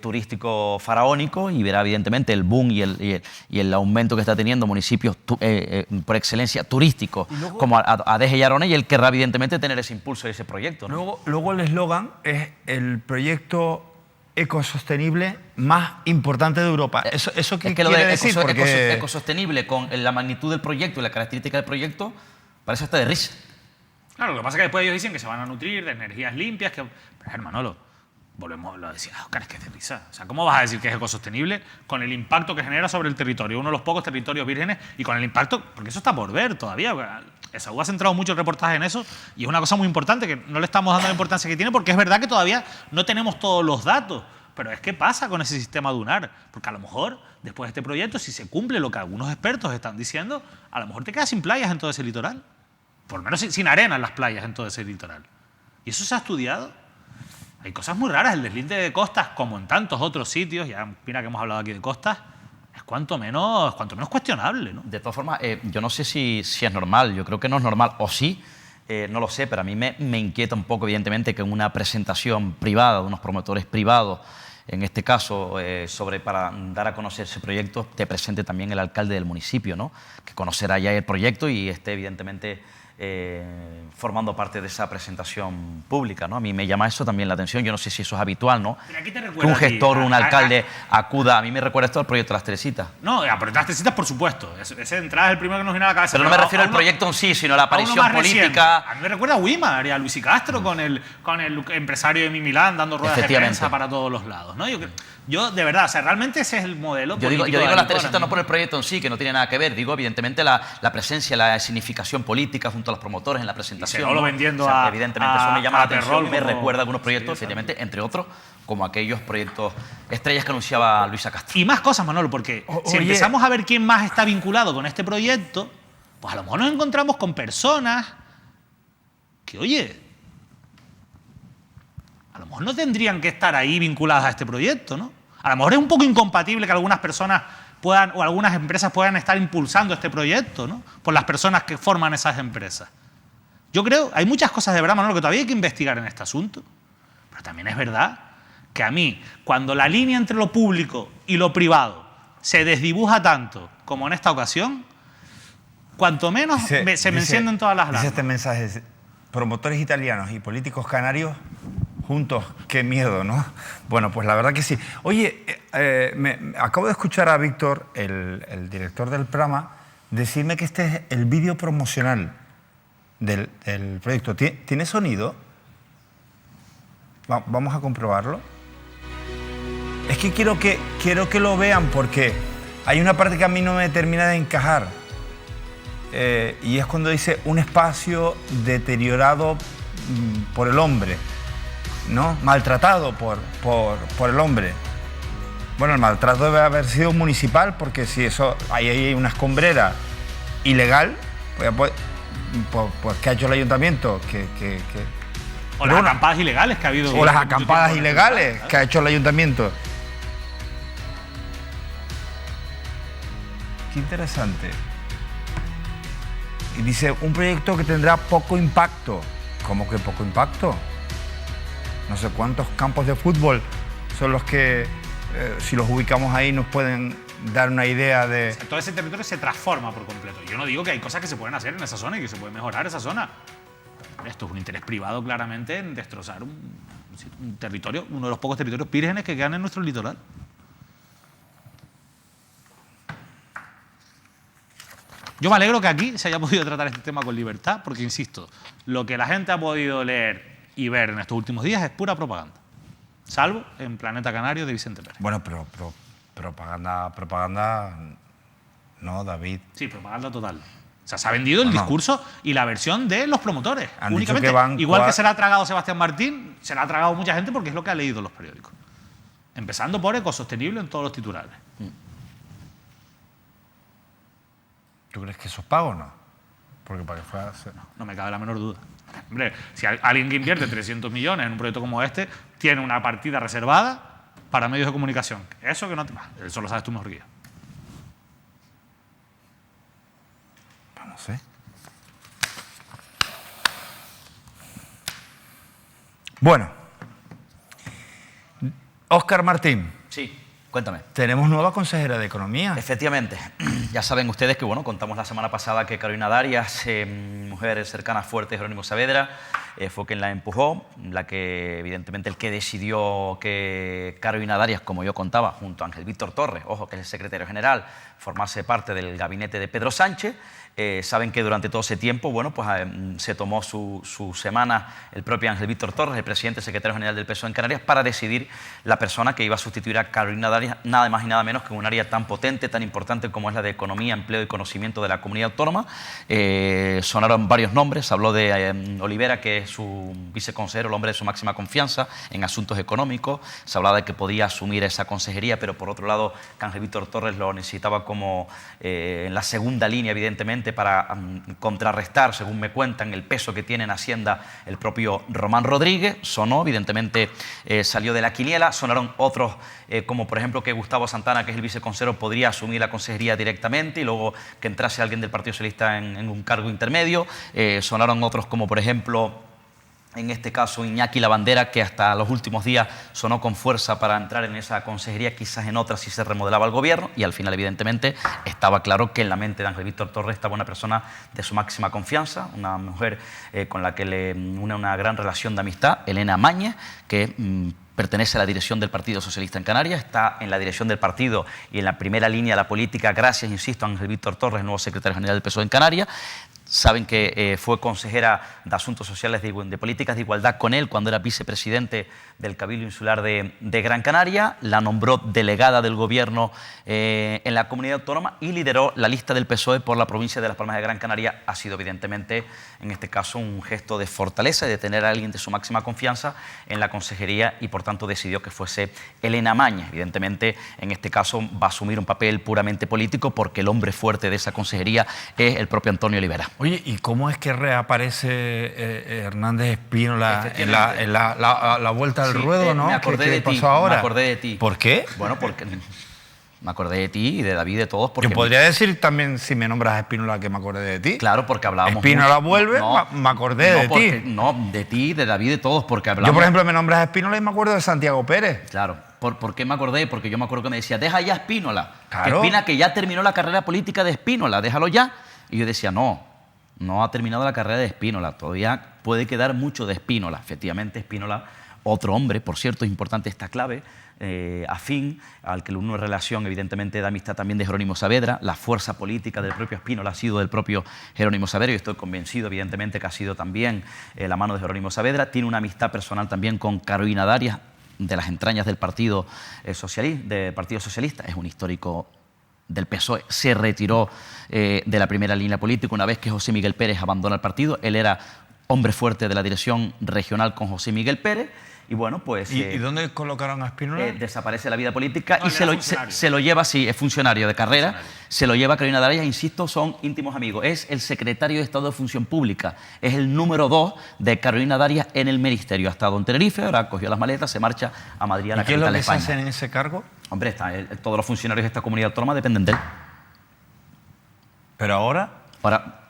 D: turísticos faraónicos, y verá evidentemente el boom y el aumento que está teniendo municipios por excelencia turísticos, como Adeje y Arona, y él querrá evidentemente tener ese impulso de ese proyecto, ¿no?
A: Luego el eslogan es el proyecto ecosostenible más importante de Europa. ¿Eso qué quiere decir? Porque...
D: Ecosostenible, con la magnitud del proyecto y la característica del proyecto, parece hasta de risa.
C: Claro, lo que pasa es que después ellos dicen que se van a nutrir de energías limpias, que... Pero, Manolo, volvemos, lo decía, Óscar, es que es de risa. O sea, ¿cómo vas a decir que es ecosostenible con el impacto que genera sobre el territorio? Uno de los pocos territorios vírgenes, y con el impacto, porque eso está por ver todavía. Esaú ha centrado mucho el reportaje en eso, y es una cosa muy importante que no le estamos dando la importancia que tiene, porque es verdad que todavía no tenemos todos los datos. Pero es que pasa con ese sistema dunar, porque a lo mejor después de este proyecto, si se cumple lo que algunos expertos están diciendo, a lo mejor te quedas sin playas en todo ese litoral. Por lo menos sin arena en las playas en todo ese litoral. ¿Y eso se ha estudiado? Hay cosas muy raras. El deslinde de costas, como en tantos otros sitios, ya mira que hemos hablado aquí de costas, es cuanto menos cuestionable, ¿no?
D: De todas formas, yo no sé si es normal, yo creo que no es normal, o sí, no lo sé, pero a mí me inquieta un poco, evidentemente, que en una presentación privada de unos promotores privados, en este caso, para dar a conocer ese proyecto, te presente también el alcalde del municipio, ¿no? Que conocerá ya el proyecto y esté, evidentemente, formando parte de esa presentación pública, ¿no? A mí me llama eso también la atención. Yo no sé si eso es habitual, ¿no? Que un gestor, un alcalde acuda. A mí me recuerda esto al proyecto de las Teresitas.
C: No, el proyecto de las Teresitas, por supuesto. Ese de entrada es el primero que nos viene a la cabeza.
D: Pero no me refiero al proyecto en sí, sino a la aparición política.
C: A mí me recuerda a Wilmar y a Luis y Castro con el empresario de Mi Milán dando ruedas de prensa para todos los lados, ¿no? Yo, de verdad, o sea, realmente ese es el modelo.
D: Yo digo las Teresitas no por el proyecto en sí, que no tiene nada que ver. Digo, evidentemente, la presencia, la significación política junto a los promotores en la presentación.
C: Y vendiendo
D: evidentemente eso me llama la atención, me recuerda a algunos proyectos, efectivamente, entre otros, como aquellos proyectos estrellas que anunciaba Luisa Castro.
C: Y más cosas, Manolo, porque si empezamos a ver quién más está vinculado con este proyecto, pues a lo mejor nos encontramos con personas que, oye, a lo mejor no tendrían que estar ahí vinculadas a este proyecto, ¿no? A lo mejor es un poco incompatible que algunas personas puedan, o algunas empresas puedan estar impulsando este proyecto, ¿no? Por las personas que forman esas empresas. Yo creo, hay muchas cosas de verdad, Manolo, que todavía hay que investigar en este asunto. Pero también es verdad que a mí, cuando la línea entre lo público y lo privado se desdibuja tanto como en esta ocasión, cuanto menos se me encienden todas las alarmas.
A: Dice este mensaje, promotores italianos y políticos canarios juntos, qué miedo, ¿no? Bueno, pues la verdad que sí. Oye, acabo de escuchar a Víctor, el director del programa, decirme que este es el vídeo promocional del proyecto. ¿Tiene sonido? Vamos a comprobarlo. Es que quiero que lo vean porque hay una parte que a mí no me termina de encajar. Y es cuando dice un espacio deteriorado por el hombre, ¿no? Maltratado por el hombre. Bueno, el maltrato debe haber sido municipal porque si eso hay una escombrera ilegal, pues ¿qué ha hecho el ayuntamiento?
C: O las acampadas ilegales que ha habido.
A: O las acampadas ilegales que ha hecho el ayuntamiento. Qué interesante. Y dice, un proyecto que tendrá poco impacto. ¿Cómo que poco impacto? No sé cuántos campos de fútbol son los que, si los ubicamos ahí, nos pueden dar una idea de...
C: O sea, todo ese territorio se transforma por completo. Yo no digo que hay cosas que se pueden hacer en esa zona y que se puede mejorar esa zona. Esto es un interés privado claramente en destrozar un territorio, uno de los pocos territorios vírgenes que quedan en nuestro litoral. Yo me alegro que aquí se haya podido tratar este tema con libertad, porque, insisto, lo que la gente ha podido leer y ver en estos últimos días es pura propaganda. Salvo en Planeta Canario de Vicente Pérez.
A: Bueno, pero propaganda... No, David.
C: Sí, propaganda total. O sea, se ha vendido el discurso y la versión de los promotores.
A: Han
C: únicamente.
A: dicho que van
C: Igual que se la ha tragado Sebastián Martín, se la ha tragado mucha gente porque es lo que ha leído en los periódicos. Empezando por ecosostenible en todos los titulares.
A: ¿Tú crees que eso es pago o no? Porque para que fuera...
C: No me cabe la menor duda. Hombre, si alguien que invierte 300 millones en un proyecto como este, tiene una partida reservada para medios de comunicación. Eso que no te... Eso lo sabes tú mejor que yo.
A: No sé. Bueno. Óscar Martín.
D: Sí, cuéntame.
A: Tenemos nueva consejera de Economía.
D: Efectivamente. Ya saben ustedes que, bueno, contamos la semana pasada que Carolina Darias, mujer cercana, fuerte de Jerónimo Saavedra, fue quien la empujó, la que, evidentemente, el que decidió que Carolina Darias, como yo contaba, junto a Ángel Víctor Torres, ojo, que es el secretario general, formase parte del gabinete de Pedro Sánchez. Saben que durante todo ese tiempo, bueno, pues se tomó su semana el propio Ángel Víctor Torres, el presidente secretario general del PSOE en Canarias, para decidir la persona que iba a sustituir a Carolina Darias, nada más y nada menos que en un área tan potente, tan importante como es la de economía, empleo y conocimiento de la comunidad autónoma. Sonaron varios nombres, se habló de Olivera, que es su viceconsejero, el hombre de su máxima confianza en asuntos económicos. Se hablaba de que podía asumir esa consejería, pero por otro lado, que Ángel Víctor Torres lo necesitaba como en la segunda línea, evidentemente, para contrarrestar, según me cuentan, el peso que tiene en Hacienda el propio Román Rodríguez. Sonó, evidentemente, salió de la quiniela. Sonaron otros, como por ejemplo que Gustavo Santana, que es el viceconsejero, podría asumir la consejería directamente y luego que entrase alguien del Partido Socialista en un cargo intermedio. Sonaron otros como por ejemplo, en este caso, Iñaki Lavandera, que hasta los últimos días sonó con fuerza para entrar en esa consejería, quizás en otras si se remodelaba el gobierno, y al final, evidentemente, estaba claro que en la mente de Ángel Víctor Torres estaba una persona de su máxima confianza, una mujer con la que le une una gran relación de amistad, Elena Mañez, que pertenece a la dirección del Partido Socialista en Canarias, está en la dirección del partido y en la primera línea de la política, gracias, insisto, a Ángel Víctor Torres, el nuevo secretario general del PSOE en Canarias. Saben que fue consejera de Asuntos Sociales de Políticas de Igualdad con él cuando era vicepresidente del Cabildo Insular de Gran Canaria, la nombró delegada del Gobierno en la comunidad autónoma y lideró la lista del PSOE por la provincia de Las Palmas de Gran Canaria. Ha sido evidentemente, en este caso, un gesto de fortaleza y de tener a alguien de su máxima confianza en la consejería y por tanto decidió que fuese Elena Mañez. Evidentemente, en este caso va a asumir un papel puramente político porque el hombre fuerte de esa consejería es el propio Antonio Olivera.
A: Oye, ¿y cómo es que reaparece Hernández Espínola en la vuelta al ruedo, no?
D: Me acordé de ti,
A: ahora?
D: me acordé de ti.
A: ¿Por qué?
D: Bueno, porque me acordé de ti y de David, de todos. Porque
A: yo podría decir también, si me nombras a Espínola, que me acordé de ti.
D: Claro, porque hablábamos
A: Espínola vuelve, me acordé de ti.
D: No, de ti, de David, de todos, porque hablamos...
A: Yo, por ejemplo, me nombras a Espínola y me acuerdo de Santiago Pérez.
D: Claro. ¿Por qué me acordé? Porque yo me acuerdo que me decía, deja ya Espínola.
A: Claro.
D: Que ya terminó la carrera política de Espínola, déjalo ya. Y yo decía, no ha terminado la carrera de Espínola, todavía puede quedar mucho de Espínola. Efectivamente, Espínola, otro hombre, por cierto, es importante esta clave, afín, al que le une relación, evidentemente, de amistad también de Jerónimo Saavedra. La fuerza política del propio Espínola ha sido del propio Jerónimo Saavedra y estoy convencido, evidentemente, que ha sido también la mano de Jerónimo Saavedra. Tiene una amistad personal también con Carolina Darias, de las entrañas del Partido Socialista. Es un histórico del PSOE, se retiró de la primera línea política una vez que José Miguel Pérez abandona el partido. Él era hombre fuerte de la dirección regional con José Miguel Pérez. Y bueno, pues...
A: ¿Y dónde colocaron a Espínola?
D: Desaparece la vida política y se lo lleva, sí, es funcionario de carrera, se lo lleva Carolina Darias, insisto, son íntimos amigos. Es el secretario de Estado de Función Pública, es el número 2 de Carolina Darias en el ministerio. Ha estado en Tenerife, ahora cogió las maletas, se marcha a Madrid, a la capital de España.
A: ¿Y qué es lo que se hacen en ese cargo?
D: Hombre, todos los funcionarios de esta comunidad autónoma dependen de él.
A: ¿Pero ahora?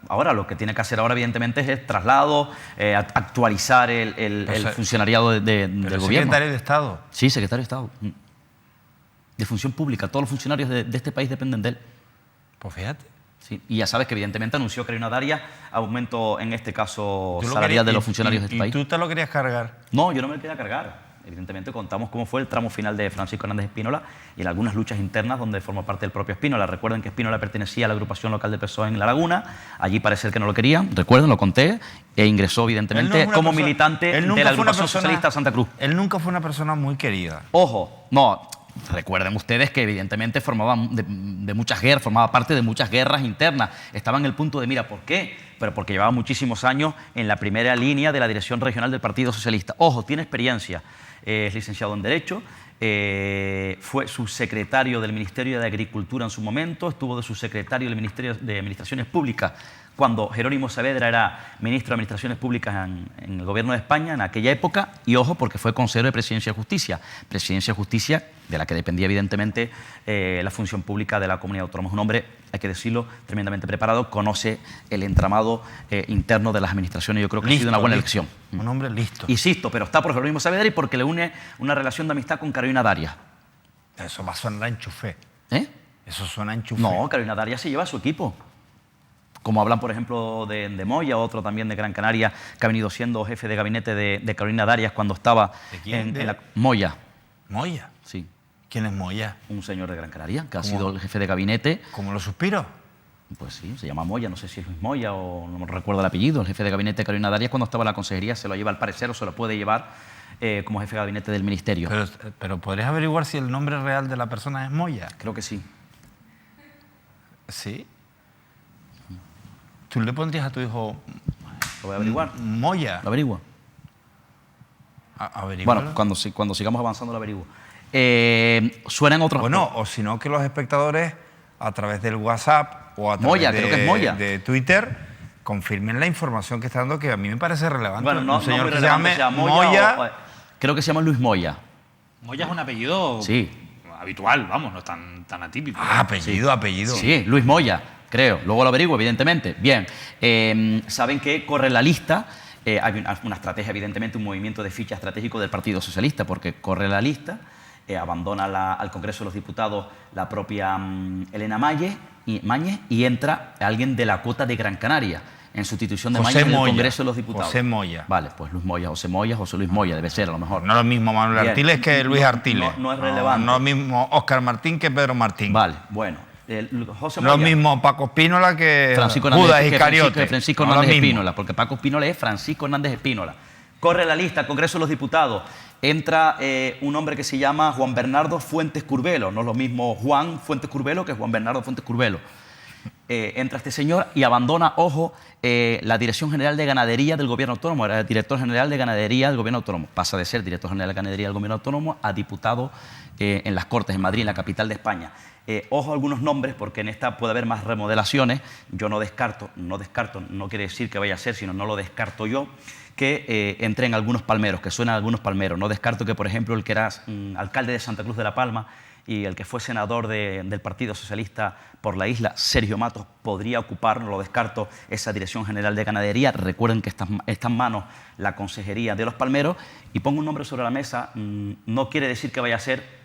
D: Ahora lo que tiene que hacer ahora, evidentemente, es el traslado, actualizar el funcionariado del gobierno.
A: ¿Secretario de Estado?
D: Sí, secretario de Estado. De Función Pública. Todos los funcionarios de este país dependen de él.
A: Pues fíjate.
D: Sí, y ya sabes que evidentemente anunció Carolina Darias aumento, en este caso, salarial de los funcionarios de este país.
A: ¿Y tú te lo querías cargar?
D: No, yo no me lo quería cargar. Evidentemente contamos cómo fue el tramo final de Francisco Hernández Espínola y en algunas luchas internas donde formó parte del propio Espínola. Recuerden que Espínola pertenecía a la agrupación local del PSOE en La Laguna, allí parece que no lo querían, recuerden, lo conté, e ingresó evidentemente como militante de la agrupación socialista Santa Cruz.
A: Él nunca fue una persona muy querida.
D: Ojo, no, recuerden ustedes que evidentemente formaba parte de muchas guerras internas, estaba en el punto de mira. ¿Por qué? Pero porque llevaba muchísimos años en la primera línea de la dirección regional del Partido Socialista. Ojo, tiene experiencia. Es licenciado en Derecho, fue subsecretario del Ministerio de Agricultura en su momento, estuvo de subsecretario del Ministerio de Administraciones Públicas cuando Jerónimo Saavedra era ministro de Administraciones Públicas en el gobierno de España en aquella época, y ojo, porque fue consejero de Presidencia de Justicia de la que dependía evidentemente la función pública de la comunidad autónoma. Es un hombre, hay que decirlo, tremendamente preparado, conoce el entramado interno de las administraciones. Yo creo que ha sido una buena elección.
A: Un hombre listo.
D: Insisto, pero está por Jerónimo Saavedra y porque le une una relación de amistad con Carolina Darias.
A: Eso va a sonar a enchufé.
D: ¿Eh?
A: Eso suena a enchufé.
D: No, Carolina Darias se lleva a su equipo. Como hablan, por ejemplo, de Moya, otro también de Gran Canaria, que ha venido siendo jefe de gabinete de Carolina Darias cuando estaba en la... Moya.
A: ¿Moya?
D: Sí.
A: ¿Quién es Moya?
D: Un señor de Gran Canaria, que ha sido el jefe de gabinete.
A: ¿Cómo lo suspiro?
D: Pues sí, se llama Moya, no sé si es Luis Moya o no me recuerdo el apellido. El jefe de gabinete de Carolina Darias, cuando estaba en la consejería, se lo lleva al parecer o se lo puede llevar como jefe de gabinete del ministerio.
A: Pero ¿podrías averiguar si el nombre real de la persona es Moya?
D: Creo que sí.
A: ¿Sí? ¿Tú le pondrías a tu hijo...
D: ¿Lo voy a averiguar?
A: Moya.
D: ¿Lo averigua?
A: Averigualo.
D: Bueno, cuando sigamos avanzando lo averiguo. Suenan otros...
A: Bueno, o si no, que los espectadores, a través del WhatsApp o a través
D: Moya, creo que es Moya.
A: de Twitter, confirmen la información que está dando, que a mí me parece relevante.
D: Bueno, no,
A: un señor
D: no
A: que se llame
D: Moya. Creo que se llama Luis Moya.
C: Moya es un apellido habitual, vamos, no es tan atípico.
A: Apellido.
D: Sí, Luis Moya, creo. Luego lo averiguo, evidentemente. Bien, saben que corre la lista. Hay una estrategia, evidentemente, un movimiento de ficha estratégico del Partido Socialista, porque corre la lista, abandona al Congreso de los Diputados la propia Elena Mañez y entra alguien de la cota de Gran Canaria en sustitución de Mañez en el Congreso de los Diputados.
A: José Moya.
D: Vale, pues Luis Moya, José Luis Moya, debe ser a lo mejor.
A: No es lo mismo Manuel Artiles que Luis Artiles.
D: No es relevante.
A: No es lo mismo Óscar Martín que Pedro Martín.
D: Vale, bueno. José
A: no es lo mismo Paco Espínola que Judas Iscariote.
D: Francisco Hernández Espínola, porque Paco Espínola es Francisco Hernández Espínola. Corre la lista, Congreso de los Diputados. Entra un hombre que se llama Juan Bernardo Fuentes Curbelo. No es lo mismo Juan Fuentes Curbelo que Juan Bernardo Fuentes Curbelo. Entra este señor y abandona, ojo, la Dirección General de Ganadería del Gobierno Autónomo. Era el Director General de Ganadería del Gobierno Autónomo. Pasa de ser Director General de Ganadería del Gobierno Autónomo a diputado en las Cortes, en Madrid, en la capital de España. Ojo a algunos nombres, porque en esta puede haber más remodelaciones. Yo no descarto, no quiere decir que vaya a ser, sino no lo descarto yo, que entren algunos palmeros, que suenan algunos palmeros. No descarto que, por ejemplo, el que era alcalde de Santa Cruz de la Palma y el que fue senador del Partido Socialista por la isla, Sergio Matos, podría ocupar, no lo descarto, esa Dirección General de Ganadería. Recuerden que está en manos la Consejería de los Palmeros. Y pongo un nombre sobre la mesa, no quiere decir que vaya a ser...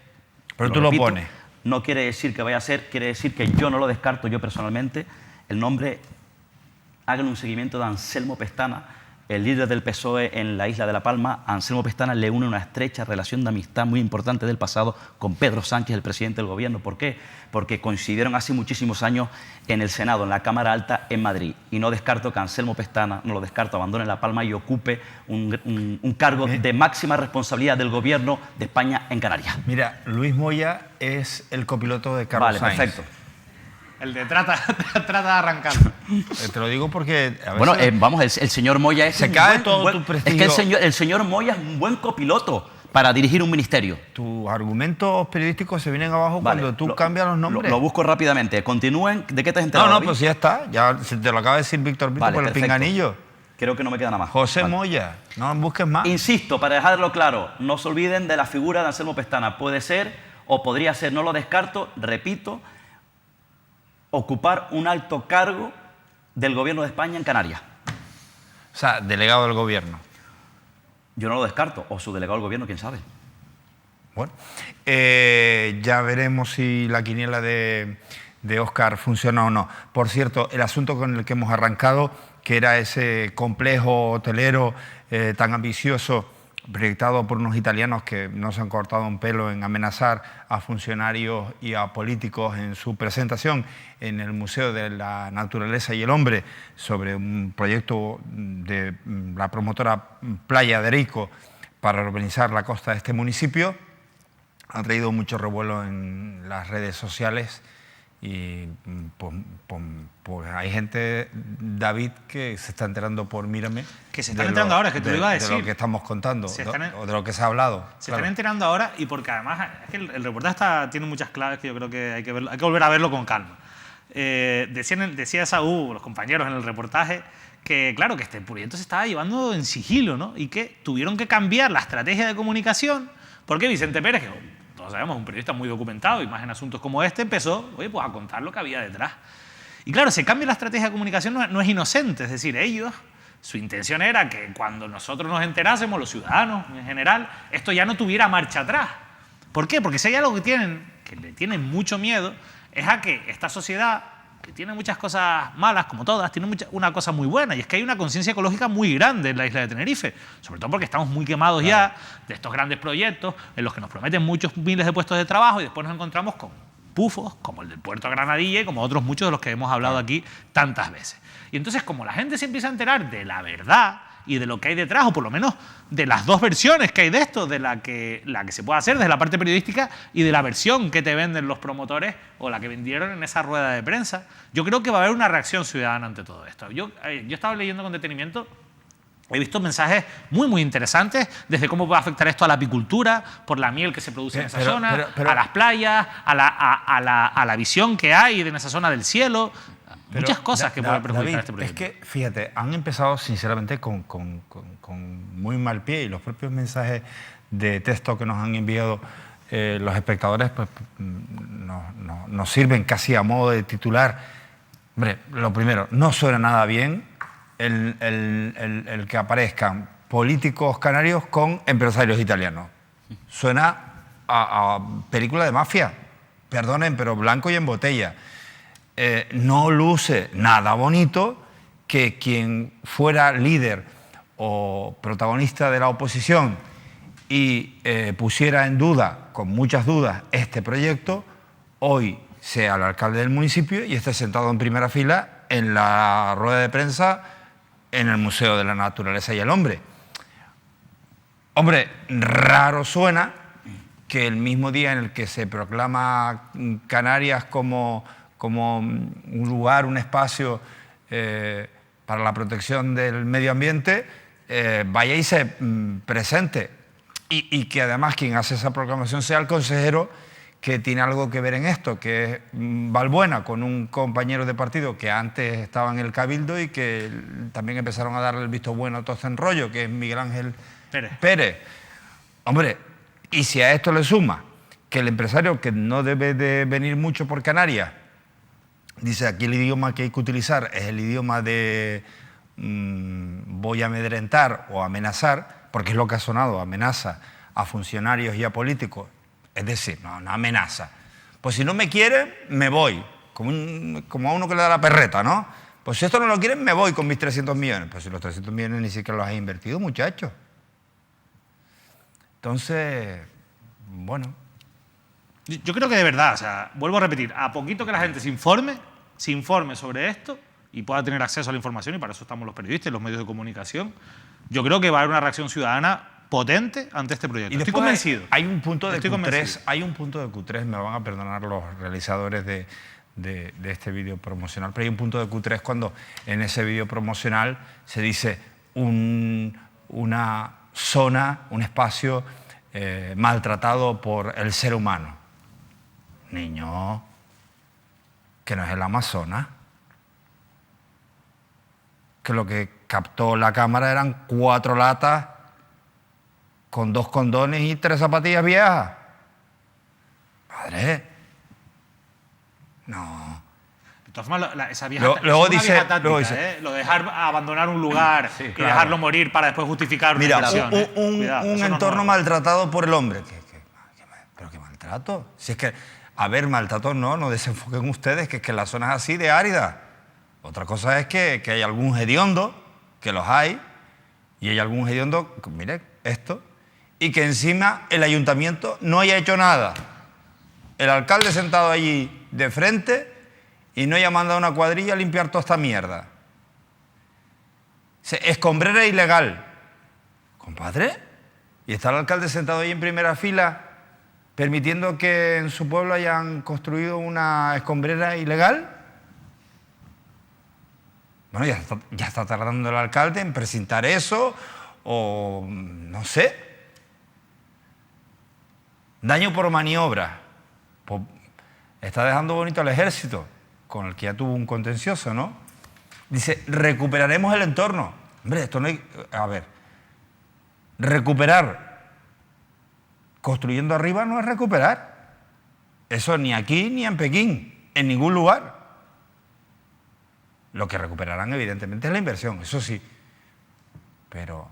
A: Pero tú lo pones.
D: No quiere decir que vaya a ser, quiere decir que yo no lo descarto, yo personalmente. El nombre, hagan un seguimiento de Anselmo Pestana, el líder del PSOE en la isla de La Palma. A Anselmo Pestana le une una estrecha relación de amistad muy importante del pasado con Pedro Sánchez, el presidente del gobierno. ¿Por qué? Porque coincidieron hace muchísimos años en el Senado, en la Cámara Alta en Madrid. Y no descarto que Anselmo Pestana, no lo descarto, abandone La Palma y ocupe un cargo de máxima responsabilidad del gobierno de España en Canarias.
A: Mira, Luis Moya es el copiloto de Carlos Sainz.
D: Vale, perfecto.
C: El de trata de arrancar.
A: Te lo digo porque...
D: Bueno, vamos, el señor Moya es...
A: Se cae todo tu prestigio.
D: Es que el señor Moya es un buen copiloto para dirigir un ministerio.
A: Tus argumentos periodísticos se vienen abajo cuando tú cambias los nombres.
D: Lo busco rápidamente. Continúen. ¿De qué te has enterado?
A: No, pues ya está. Ya te lo acaba de decir Víctor Brito por el pinganillo.
D: Creo que no me queda nada más.
A: José Moya, no busques más.
D: Insisto, para dejarlo claro, no se olviden de la figura de Anselmo Pestana. Puede ser o podría ser, no lo descarto, repito, ocupar un alto cargo del gobierno de España en Canarias.
A: O sea, delegado del gobierno.
D: Yo no lo descarto, o su delegado del gobierno, quién sabe.
A: Bueno, ya veremos si la quiniela de Óscar funciona o no. Por cierto, el asunto con el que hemos arrancado, que era ese complejo hotelero tan ambicioso proyectado por unos italianos que no se han cortado un pelo en amenazar a funcionarios y a políticos en su presentación en el Museo de la Naturaleza y el Hombre sobre un proyecto de la promotora Playa de Arico para urbanizar la costa de este municipio. Ha traído mucho revuelo en las redes sociales y pues hay gente, David, que se está enterando por Mírame.
C: Que se están enterando ahora, es que te lo iba a decir.
A: De lo que estamos contando, o de lo que se ha hablado.
C: Se están enterando ahora y porque además es que el reportaje tiene muchas claves que yo creo que hay que volver a verlo con calma. Decía Saúl, los compañeros en el reportaje, que claro, que este proyecto se estaba llevando en sigilo, ¿no? Y que tuvieron que cambiar la estrategia de comunicación porque Vicente Pérez, que todos sabemos, un periodista muy documentado y más en asuntos como este, empezó, oye, pues a contar lo que había detrás. Y claro, ese cambio en la estrategia de comunicación no es inocente, es decir, ellos, su intención era que cuando nosotros nos enterásemos, los ciudadanos en general, esto ya no tuviera marcha atrás. ¿Por qué? Porque si hay algo que le tienen mucho miedo, es a que esta sociedad, que tiene muchas cosas malas, como todas, tiene una cosa muy buena, y es que hay una conciencia ecológica muy grande en la isla de Tenerife, sobre todo porque estamos muy quemados ya de estos grandes proyectos en los que nos prometen muchos miles de puestos de trabajo y después nos encontramos con pufos, como el del Puerto de Granadilla y como otros muchos de los que hemos hablado aquí tantas veces. Y entonces, como la gente se empieza a enterar de la verdad y de lo que hay detrás, o por lo menos de las dos versiones que hay de esto, de la que se puede hacer desde la parte periodística y de la versión que te venden los promotores o la que vendieron en esa rueda de prensa, yo creo que va a haber una reacción ciudadana ante todo esto. Yo estaba leyendo con detenimiento, he visto mensajes muy interesantes desde cómo puede afectar esto a la apicultura, por la miel que se produce en esa zona, a las playas, a la visión que hay en esa zona del cielo. Muchas cosas que pueden perjudicar
A: David,
C: este proyecto.
A: Es que, fíjate, han empezado sinceramente con muy mal pie y los propios mensajes de texto que nos han enviado los espectadores pues, nos sirven casi a modo de titular. Hombre, lo primero, no suena nada bien el que aparezcan políticos canarios con empresarios italianos. Suena a película de mafia, perdonen, pero blanco y en botella. No luce nada bonito que quien fuera líder o protagonista de la oposición y pusiera en duda, con muchas dudas, este proyecto, hoy sea el alcalde del municipio y esté sentado en primera fila en la rueda de prensa en el Museo de la Naturaleza y el Hombre. Hombre, raro suena que el mismo día en el que se proclama Canarias como un lugar, un espacio para la protección del medio ambiente, vaya y se presente. Y que además quien hace esa proclamación sea el consejero que tiene algo que ver en esto, que es Balbuena, con un compañero de partido que antes estaba en el Cabildo y que también empezaron a darle el visto bueno a todo este enrollo, que es Miguel Ángel Pérez. Hombre, y si a esto le suma que el empresario, que no debe de venir mucho por Canarias, dice aquí el idioma que hay que utilizar es el idioma de voy a amedrentar o amenazar, porque es lo que ha sonado, amenaza a funcionarios y a políticos, es decir, no amenaza. Pues si no me quieren, me voy, como a uno que le da la perreta, ¿no? Pues si esto no lo quieren, me voy con mis 300 millones. Pues si los 300 millones ni siquiera los has invertido, muchachos. Entonces, bueno.
C: Yo creo que de verdad, o sea, vuelvo a repetir, a poquito que la gente se informe sobre esto y pueda tener acceso a la información, y para eso estamos los periodistas y los medios de comunicación, yo creo que va a haber una reacción ciudadana potente ante este proyecto.
A: Y
C: estoy convencido.
A: Hay un punto de Q3, me van a perdonar los realizadores de este vídeo promocional, pero hay un punto de Q3 cuando en ese vídeo promocional se dice una zona, un espacio maltratado por el ser humano. Niño, que no es el Amazonas, que lo que captó la cámara eran 4 latas con 2 condones y 3 zapatillas viejas. Padre, no.
C: De todas formas, esa vieja,
A: luego
C: vieja
A: dice,
C: táctica, lo de dejar abandonar un lugar y dejarlo morir para después justificar una inversión.
A: Un entorno maltratado por el hombre. ¿Pero qué maltrato? Si es que, a ver, maltrato no desenfoquen ustedes, que es que la zona es así de árida. Otra cosa es que hay algún hediondo, que los hay, y hay algún hediondo, mire, esto, y que encima el ayuntamiento no haya hecho nada. El alcalde sentado allí de frente y no haya mandado una cuadrilla a limpiar toda esta mierda. Escombrera ilegal. Compadre, y está el alcalde sentado ahí en primera fila permitiendo que en su pueblo hayan construido una escombrera ilegal. Bueno, ya está tardando el alcalde en presentar eso, o no sé. Daño por maniobra. Pues está dejando bonito al ejército, con el que ya tuvo un contencioso, ¿no? Dice, recuperaremos el entorno. Hombre, esto no hay... A ver, recuperar construyendo arriba no es recuperar. Eso ni aquí ni en Pekín, en ningún lugar. Lo que recuperarán, evidentemente, es la inversión, eso sí. Pero...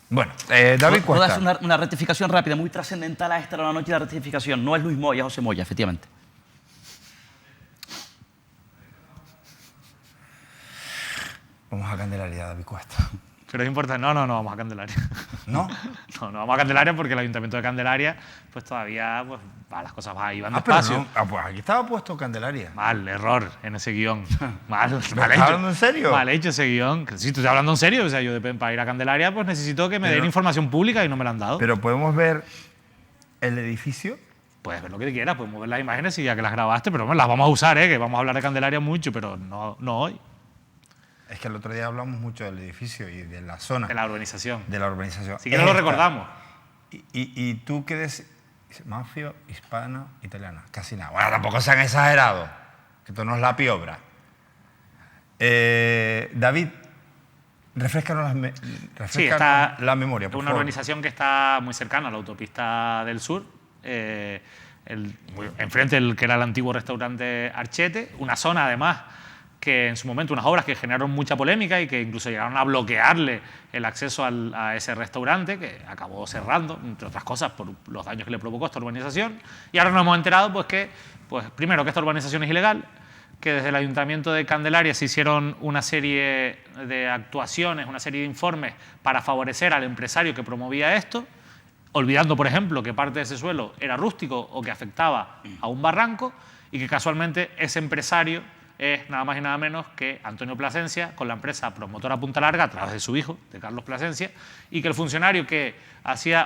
A: Bueno, David
D: ¿Puedo
A: Cuesta.
D: hacer una rectificación rápida, muy trascendental a esta hora de la noche, la rectificación? No es Luis Moya, José Moya, efectivamente.
A: Vamos a Candelaria, David Cuesta.
C: Pero es importante. No vamos a Candelaria.
A: ¿No?
C: No vamos a Candelaria porque el Ayuntamiento de Candelaria pues todavía pues, las cosas ahí van
A: pero
C: despacio.
A: no. Pues aquí estaba puesto Candelaria.
C: Mal, error en ese guión. Mal
A: ¿Estás
C: hecho.
A: hablando en serio?
C: Mal hecho ese guión. Si tú estás hablando en serio, o sea, yo para ir a Candelaria pues necesito que me den información pública y no me la han dado.
A: Pero podemos ver el edificio.
C: Puedes ver lo que quieras, podemos ver las imágenes y ya que las grabaste, pero bueno, las vamos a usar, que vamos a hablar de Candelaria mucho, pero no hoy.
A: Es que el otro día hablamos mucho del edificio y de la zona.
C: De la urbanización.
A: De la urbanización.
C: Si quieres lo recordamos.
A: ¿Y tú qué decís? Mafio, hispano, italiano. Casi nada. Bueno, tampoco se han exagerado. Que esto no es la piobra. David, refrescanos la memoria, por
C: una
A: favor.
C: urbanización que está muy cercana a la autopista del sur. Enfrente del que era el antiguo restaurante Archete. Una zona, además, que en su momento, unas obras que generaron mucha polémica y que incluso llegaron a bloquearle el acceso a ese restaurante, que acabó cerrando, entre otras cosas, por los daños que le provocó esta urbanización. Y ahora nos hemos enterado, primero, que esta urbanización es ilegal, que desde el Ayuntamiento de Candelaria se hicieron una serie de actuaciones, una serie de informes para favorecer al empresario que promovía esto, olvidando, por ejemplo, que parte de ese suelo era rústico o que afectaba a un barranco, y que casualmente ese empresario es nada más y nada menos que Antonio Plasencia, con la empresa promotora Punta Larga, a través de su hijo, de Carlos Plasencia, y que el funcionario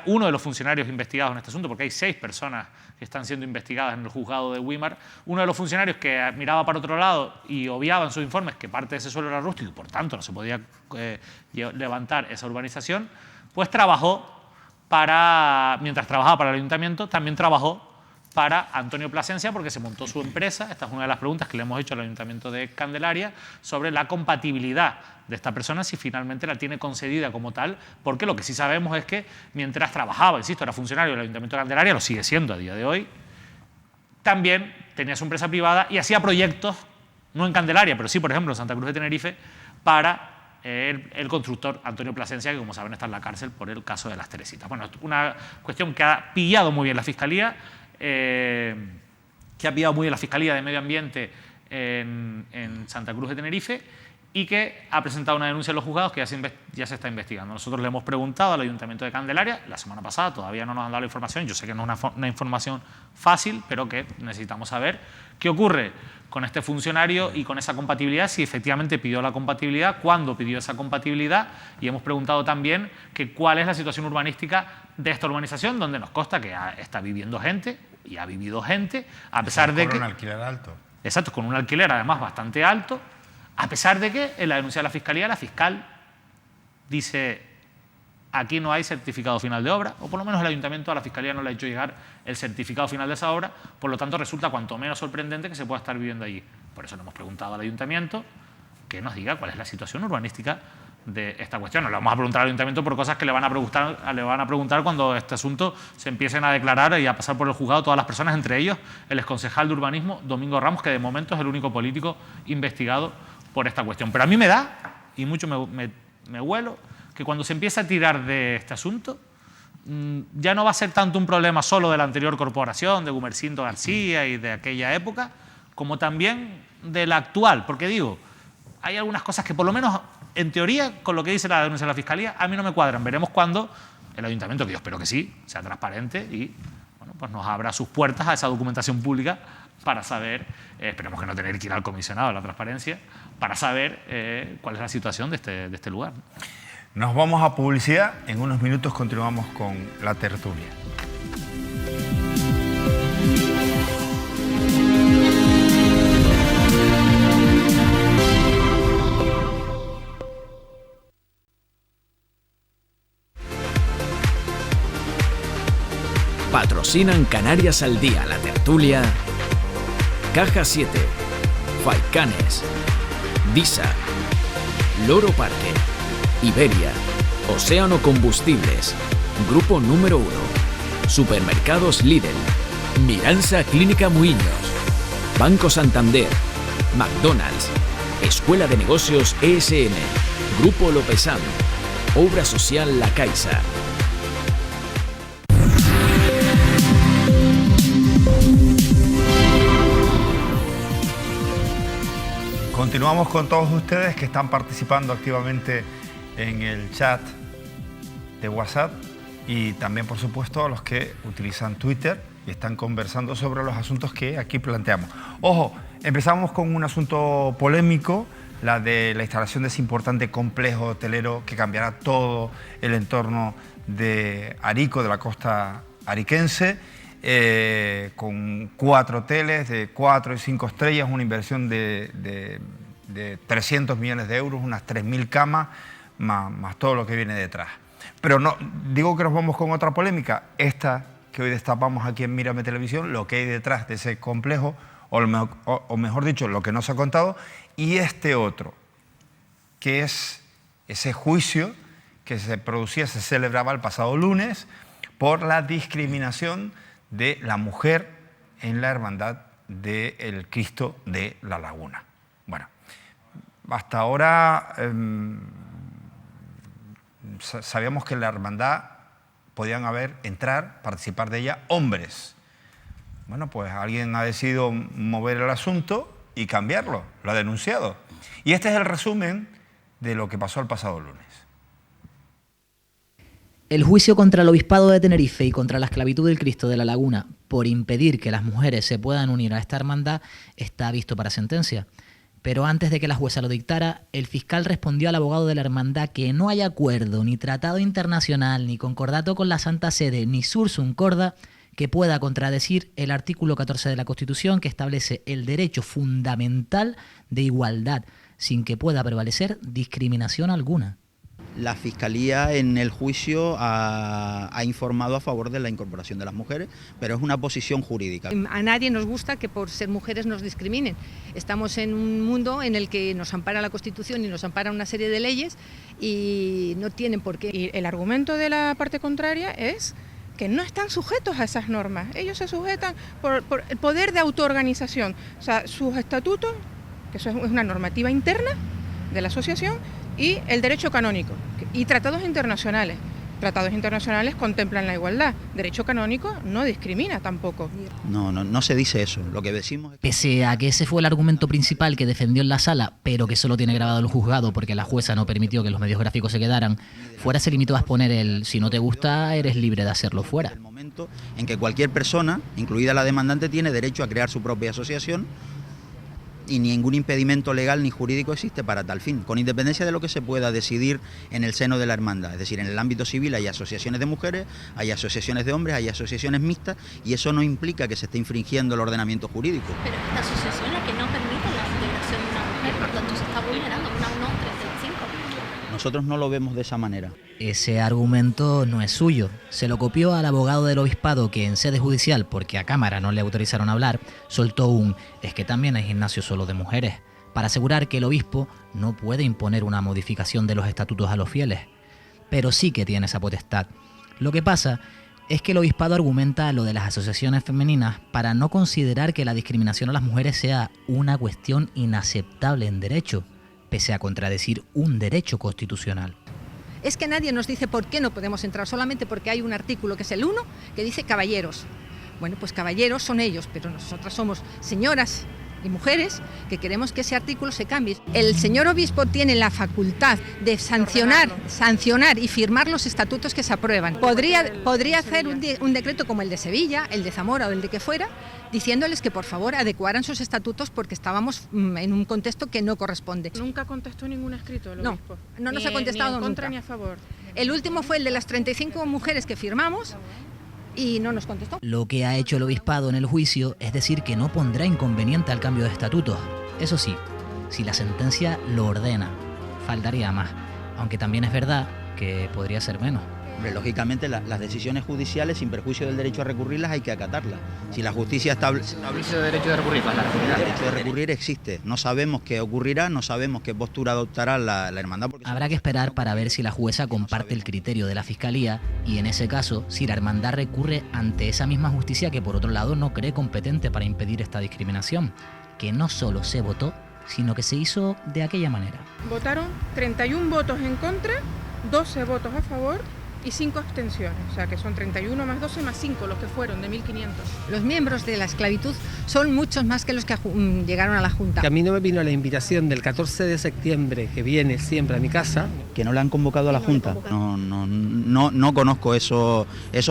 C: uno de los funcionarios investigados en este asunto, porque hay 6 personas que están siendo investigadas en el juzgado de Weimar, uno de los funcionarios que miraba para otro lado y obviaba en sus informes que parte de ese suelo era rústico y por tanto no se podía levantar esa urbanización, pues mientras trabajaba para el ayuntamiento, también trabajó para Antonio Plasencia, porque se montó su empresa. Esta es una de las preguntas que le hemos hecho al Ayuntamiento de Candelaria sobre la compatibilidad de esta persona, si finalmente la tiene concedida como tal, porque lo que sí sabemos es que mientras trabajaba, insisto, era funcionario del Ayuntamiento de Candelaria, lo sigue siendo a día de hoy, también tenía su empresa privada y hacía proyectos, no en Candelaria, pero sí, por ejemplo, en Santa Cruz de Tenerife, para el constructor Antonio Plasencia, que como saben está en la cárcel por el caso de las Teresitas. Bueno, una cuestión que ha pillado muy bien la Fiscalía, de Medio Ambiente en Santa Cruz de Tenerife, y que ha presentado una denuncia en los juzgados que ya se está investigando. Nosotros le hemos preguntado al Ayuntamiento de Candelaria la semana pasada, todavía no nos han dado la información, yo sé que no es una información fácil, pero que necesitamos saber qué ocurre con este funcionario y con esa compatibilidad, si efectivamente pidió la compatibilidad, cuándo pidió esa compatibilidad, y hemos preguntado también cuál es la situación urbanística de esta urbanización, donde nos consta que está viviendo gente, y ha vivido gente, a pesar de que...
A: Con un alquiler alto.
C: Exacto, con un alquiler además bastante alto, a pesar de que en la denuncia de la Fiscalía, la fiscal dice: aquí no hay certificado final de obra, o por lo menos el Ayuntamiento a la Fiscalía no le ha hecho llegar el certificado final de esa obra, por lo tanto resulta cuanto menos sorprendente que se pueda estar viviendo allí. Por eso le hemos preguntado al Ayuntamiento que nos diga cuál es la situación urbanística de esta cuestión. Nos lo vamos a preguntar al Ayuntamiento por cosas que le van a preguntar cuando este asunto se empiecen a declarar y a pasar por el juzgado todas las personas, entre ellos el exconcejal de urbanismo Domingo Ramos, que de momento es el único político investigado por esta cuestión. Pero a mí me da, y mucho me huelo, que cuando se empieza a tirar de este asunto, ya no va a ser tanto un problema solo de la anterior corporación, de Gumersindo García y de aquella época, como también de la actual. Porque digo, hay algunas cosas que por lo menos en teoría, con lo que dice la denuncia de la Fiscalía, a mí no me cuadran. Veremos cuándo el Ayuntamiento, que yo espero que sí, sea transparente y bueno, pues nos abra sus puertas a esa documentación pública para saber, esperemos que no tener que ir al comisionado de la transparencia, para saber cuál es la situación de este lugar.
A: Nos vamos a publicidad, en unos minutos continuamos con la tertulia.
B: Patrocinan Canarias al Día, la tertulia, Caja 7, Faicanes, Disa, Loro Parque, Iberia, Océano Combustibles, Grupo Número 1, Supermercados Lidl, Miranza Clínica Muiños, Banco Santander, McDonald's, Escuela de Negocios ESN, Grupo Lopezán, Obra Social La Caixa.
A: Continuamos con todos ustedes que están participando activamente en el chat de WhatsApp y también, por supuesto, a los que utilizan Twitter y están conversando sobre los asuntos que aquí planteamos. Ojo, empezamos con un asunto polémico, la de la instalación de ese importante complejo hotelero que cambiará todo el entorno de Arico, de la costa ariquense, con 4 hoteles de 4 y 5 estrellas, una inversión de 300 millones de euros, unas 3.000 camas, más todo lo que viene detrás. Pero no digo que nos vamos con otra polémica, esta que hoy destapamos aquí en Mírame Televisión, lo que hay detrás de ese complejo, o mejor dicho, lo que no se ha contado, y este otro, que es ese juicio que se celebraba el pasado lunes por la discriminación de la mujer en la hermandad del Cristo de la Laguna. Bueno, hasta ahora sabíamos que en la hermandad podían participar de ella hombres. Bueno, pues alguien ha decidido mover el asunto y cambiarlo, lo ha denunciado. Y este es el resumen de lo que pasó el pasado lunes.
E: El juicio contra el Obispado de Tenerife y contra la esclavitud del Cristo de la Laguna por impedir que las mujeres se puedan unir a esta hermandad está visto para sentencia. Pero antes de que la jueza lo dictara, el fiscal respondió al abogado de la hermandad que no hay acuerdo, ni tratado internacional, ni concordato con la Santa Sede, ni sursum corda que pueda contradecir el artículo 14 de la Constitución, que establece el derecho fundamental de igualdad, sin que pueda prevalecer discriminación alguna.
M: La Fiscalía en el juicio ha informado a favor de la incorporación de las mujeres, pero es una posición jurídica.
N: A nadie nos gusta que por ser mujeres nos discriminen. Estamos en un mundo en el que nos ampara la Constitución y nos ampara una serie de leyes y no tienen por qué. Y el argumento de la parte contraria es que no están sujetos a esas normas. Ellos se sujetan por el poder de autoorganización. O sea, sus estatutos, que eso es una normativa interna de la asociación, y el derecho canónico y tratados internacionales. Tratados internacionales contemplan la igualdad. Derecho canónico no discrimina tampoco.
M: No se dice eso. Lo que decimos es que...
E: Pese a que ese fue el argumento principal que defendió en la sala, pero que solo tiene grabado el juzgado porque la jueza no permitió que los medios gráficos se quedaran, fuera se limitó a exponer el si no te gusta, eres libre de hacerlo fuera.
M: El momento en que cualquier persona, incluida la demandante, tiene derecho a crear su propia asociación y ningún impedimento legal ni jurídico existe para tal fin, con independencia de lo que se pueda decidir en el seno de la hermandad. Es decir, en el ámbito civil hay asociaciones de mujeres, hay asociaciones de hombres, hay asociaciones mixtas, y eso no implica que se esté infringiendo el ordenamiento jurídico.
O: Pero esta asociación es la que no permite la integración de una mujer, por tanto se está vulnerando una 1365.
M: Nosotros no lo vemos de esa manera.
E: Ese argumento no es suyo. Se lo copió al abogado del obispado que en sede judicial, porque a cámara no le autorizaron a hablar, soltó es que también hay gimnasios solo de mujeres, para asegurar que el obispo no puede imponer una modificación de los estatutos a los fieles. Pero sí que tiene esa potestad. Lo que pasa es que el obispado argumenta lo de las asociaciones femeninas para no considerar que la discriminación a las mujeres sea una cuestión inaceptable en derecho, pese a contradecir un derecho constitucional.
N: Es que nadie nos dice por qué no podemos entrar, solamente porque hay un artículo que es el 1 que dice caballeros. Bueno, pues caballeros son ellos, pero nosotras somos señoras y mujeres que queremos que ese artículo se cambie. El señor obispo tiene la facultad de sancionar y firmar los estatutos que se aprueban. Podría hacer un decreto como el de Sevilla, el de Zamora o el de que fuera, diciéndoles que por favor adecuaran sus estatutos porque estábamos en un contexto que no corresponde.
P: ¿Nunca contestó ningún escrito el obispo?
N: No nos ha contestado
P: ni en contra
N: nunca.
P: ni a favor.
N: El último fue el de las 35 mujeres que firmamos y no nos contestó.
E: Lo que ha hecho el obispado en el juicio es decir que no pondrá inconveniente al cambio de estatutos. Eso sí, si la sentencia lo ordena, faltaría más. Aunque también es verdad que podría ser menos.
M: Hombre, lógicamente las decisiones judiciales, sin perjuicio del derecho a recurrirlas, hay que acatarlas. Si la justicia establece...
Q: el derecho de recurrir,
M: el derecho de recurrir existe. No sabemos qué ocurrirá, no sabemos qué postura adoptará la hermandad.
E: Habrá que esperar para ver si la jueza comparte el criterio de la Fiscalía y, en ese caso, si la hermandad recurre ante esa misma justicia que, por otro lado, no cree competente para impedir esta discriminación, que no solo se votó, sino que se hizo de aquella manera.
P: Votaron 31 votos en contra, 12 votos a favor y 5 abstenciones, o sea que son 31 más 12 más 5 los que fueron de 1.500.
N: Los miembros de la esclavitud son muchos más que los que llegaron a la Junta.
R: Que a mí no me vino la invitación del 14 de septiembre, que viene siempre a mi casa.
M: Que no le han convocado a la Junta. No conozco esos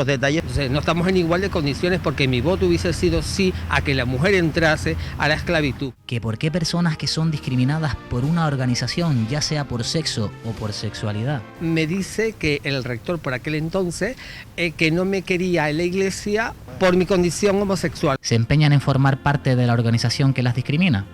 M: detalles.
R: Entonces, no estamos en igual de condiciones porque mi voto hubiese sido sí a que la mujer entrase a la esclavitud.
E: Que por qué personas que son discriminadas por una organización, ya sea por sexo o por sexualidad.
R: Me dice que el rector por aquel entonces que no me quería en la iglesia por mi condición homosexual.
E: ¿Se empeñan en formar parte de la organización que las discrimina?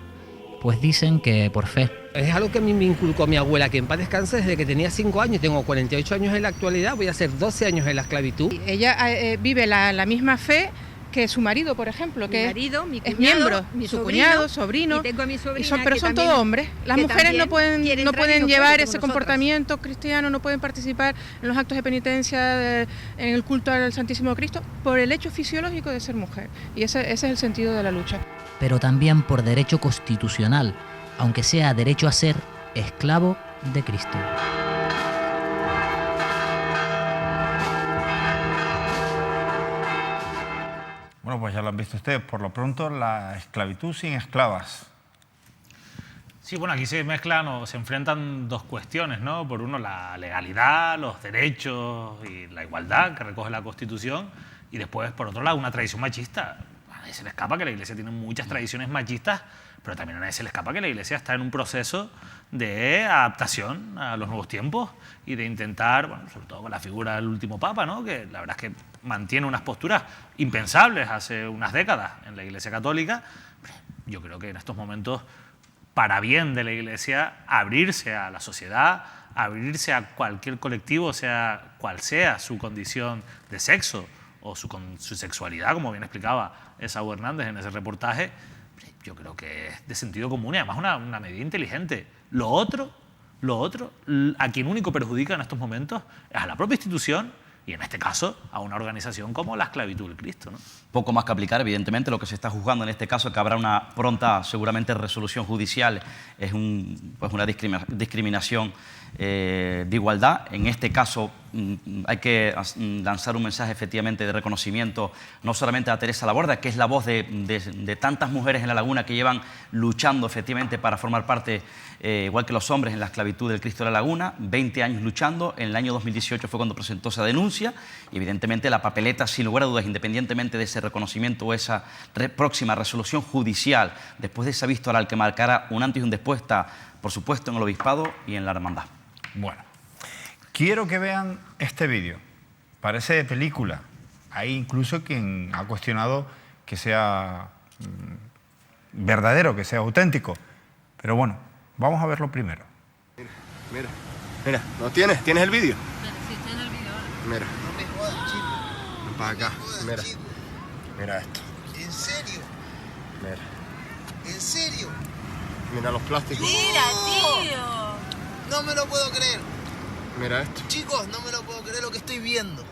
E: Pues dicen que por fe.
R: Es algo que a mí me inculcó mi abuela, que en paz descanse, desde que tenía 5 años, tengo 48 años en la actualidad, voy a hacer 12 años en la esclavitud.
P: Ella vive la misma fe que su marido, por ejemplo, que
N: mi cuñado,
P: es miembro, su cuñado, sobrino,
N: y tengo a mi sobrina,
P: pero son todos hombres. Las mujeres no pueden llevar ese comportamiento cristiano, no pueden participar en los actos de penitencia, en el culto al Santísimo Cristo, por el hecho fisiológico de ser mujer. Y ese es el sentido de la lucha.
E: Pero también por derecho constitucional, aunque sea derecho a ser esclavo de Cristo.
A: Bueno, pues ya lo han visto ustedes. Por lo pronto, la esclavitud sin esclavas.
C: Sí, bueno, aquí se mezclan o se enfrentan dos cuestiones, ¿no? Por uno, la legalidad, los derechos y la igualdad que recoge la Constitución. Y después, por otro lado, una tradición machista. A nadie se le escapa que la Iglesia tiene muchas tradiciones machistas, pero también a nadie se le escapa que la Iglesia está en un proceso de adaptación a los nuevos tiempos y de intentar, bueno, sobre todo con la figura del último Papa, ¿no? Que la verdad es que mantiene unas posturas impensables hace unas décadas en la Iglesia Católica. Yo creo que en estos momentos, para bien de la Iglesia, abrirse a la sociedad, abrirse a cualquier colectivo, sea cual sea su condición de sexo o su sexualidad, como bien explicaba Esaú Hernández en ese reportaje, yo creo que es de sentido común y además una medida inteligente. Lo otro, a quien único perjudica en estos momentos es a la propia institución y en este caso a una organización como la Esclavitud del Cristo, ¿no?
D: Poco más que aplicar, evidentemente, lo que se está juzgando en este caso es que habrá una pronta, seguramente, resolución judicial. Es una discriminación de igualdad. En este caso hay que lanzar un mensaje efectivamente de reconocimiento no solamente a Teresa Laborda, que es la voz de tantas mujeres en La Laguna que llevan luchando efectivamente para formar parte, igual que los hombres, en la esclavitud del Cristo de la Laguna, 20 años luchando. En el año 2018 fue cuando presentó esa denuncia y evidentemente la papeleta, sin lugar a dudas, independientemente de ese reconocimiento o esa próxima resolución judicial, después de ese visto oral que marcará un antes y un después, está, por supuesto, en el obispado y en la hermandad.
A: Bueno, quiero que vean este vídeo. Parece de película. Hay incluso quien ha cuestionado que sea verdadero, que sea auténtico. Pero bueno, vamos a verlo primero.
L: Mira, ¿no tienes? ¿Tienes el vídeo?
O: Sí, tiene el vídeo.
L: Mira.
O: No me jodas, chico.
L: Ven para acá, mira. Mira esto.
O: ¿En serio?
L: Mira.
O: ¿En serio?
L: Mira los plásticos.
O: Mira, tío. No me lo puedo creer.
L: Mira esto.
O: Chicos, no me lo puedo creer lo que estoy viendo.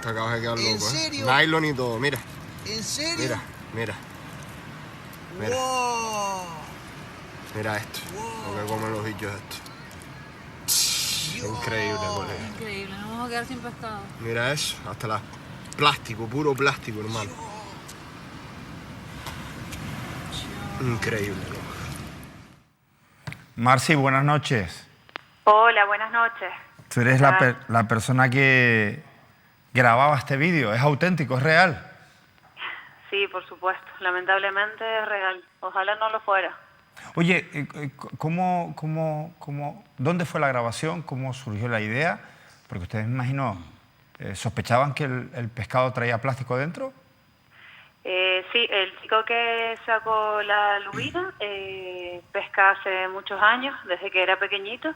L: Te acabas de quedar loco,
O: ¿En serio?
L: Nylon y todo, mira.
O: ¿En serio?
L: Mira.
O: Wow.
L: Mira esto.
O: Wow.
L: Lo que comen los bichos estos. Increíble, colega.
O: Increíble, nos vamos a quedar sin pescado.
L: Mira eso, hasta la plástico, puro plástico, hermano.
Q: increíble.
A: Marci, buenas noches.
S: Hola, buenas noches.
A: Tú eres la persona que grababa este vídeo. ¿Es auténtico, es real?
S: Sí, por supuesto. Lamentablemente es real. Ojalá no lo fuera.
A: Oye, ¿dónde fue la grabación? ¿Cómo surgió la idea? Porque ustedes, me imagino, ¿sospechaban que el pescado traía plástico dentro?
S: Sí, el chico que sacó la lubina pesca hace muchos años, desde que era pequeñito.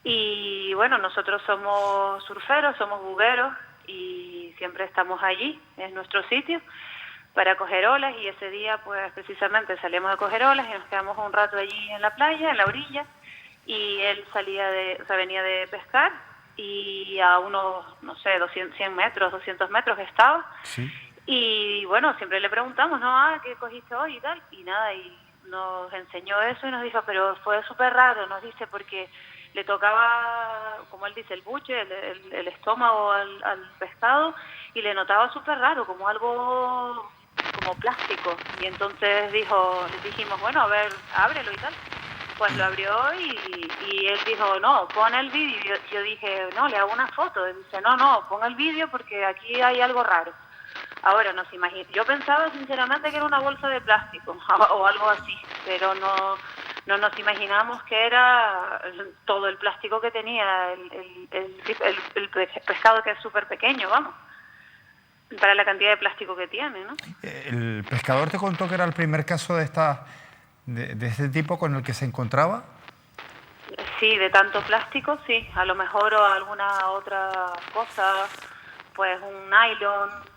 S: Y bueno, nosotros somos surferos, somos bugueros y siempre estamos allí, es nuestro sitio, para coger olas. Y ese día, pues precisamente salimos a coger olas y nos quedamos un rato allí en la playa, en la orilla. Y él venía de pescar y a unos, no sé, 100 metros, 200 metros estaba.
A: Sí.
S: Y bueno, siempre le preguntamos, ¿no? ¿Qué cogiste hoy y tal? Y nada, y nos enseñó eso y nos dijo, pero fue súper raro, nos dice, porque le tocaba, como él dice, el buche, el estómago al pescado, y le notaba súper raro, como algo como plástico. Y entonces le dijimos, bueno, a ver, ábrelo y tal. Pues lo abrió y él dijo, no, pon el vídeo. Yo dije, no, le hago una foto. Él dice, no, pon el vídeo porque aquí hay algo raro. Ahora, yo pensaba sinceramente que era una bolsa de plástico o algo así, pero no nos imaginamos que era todo el plástico que tenía el pescado, que es súper pequeño, vamos, para la cantidad de plástico que tiene, ¿no?
A: ¿El pescador te contó que era el primer caso de este tipo con el que se encontraba?
S: Sí, de tanto plástico, sí. A lo mejor o alguna otra cosa, pues un nylon,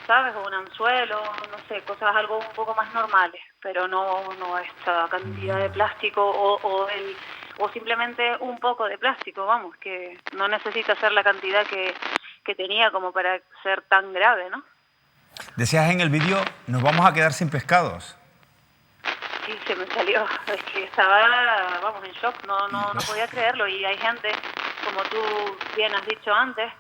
S: ¿sabes? O un anzuelo, no sé, cosas algo un poco más normales, pero no esta cantidad de plástico o simplemente un poco de plástico, vamos, que no necesita ser la cantidad que tenía como para ser tan grave, ¿no?
A: Decías en el vídeo, nos vamos a quedar sin pescados.
S: Sí, se me salió, es que estaba, vamos, en shock, no podía creerlo. Y hay gente, como tú bien has dicho antes,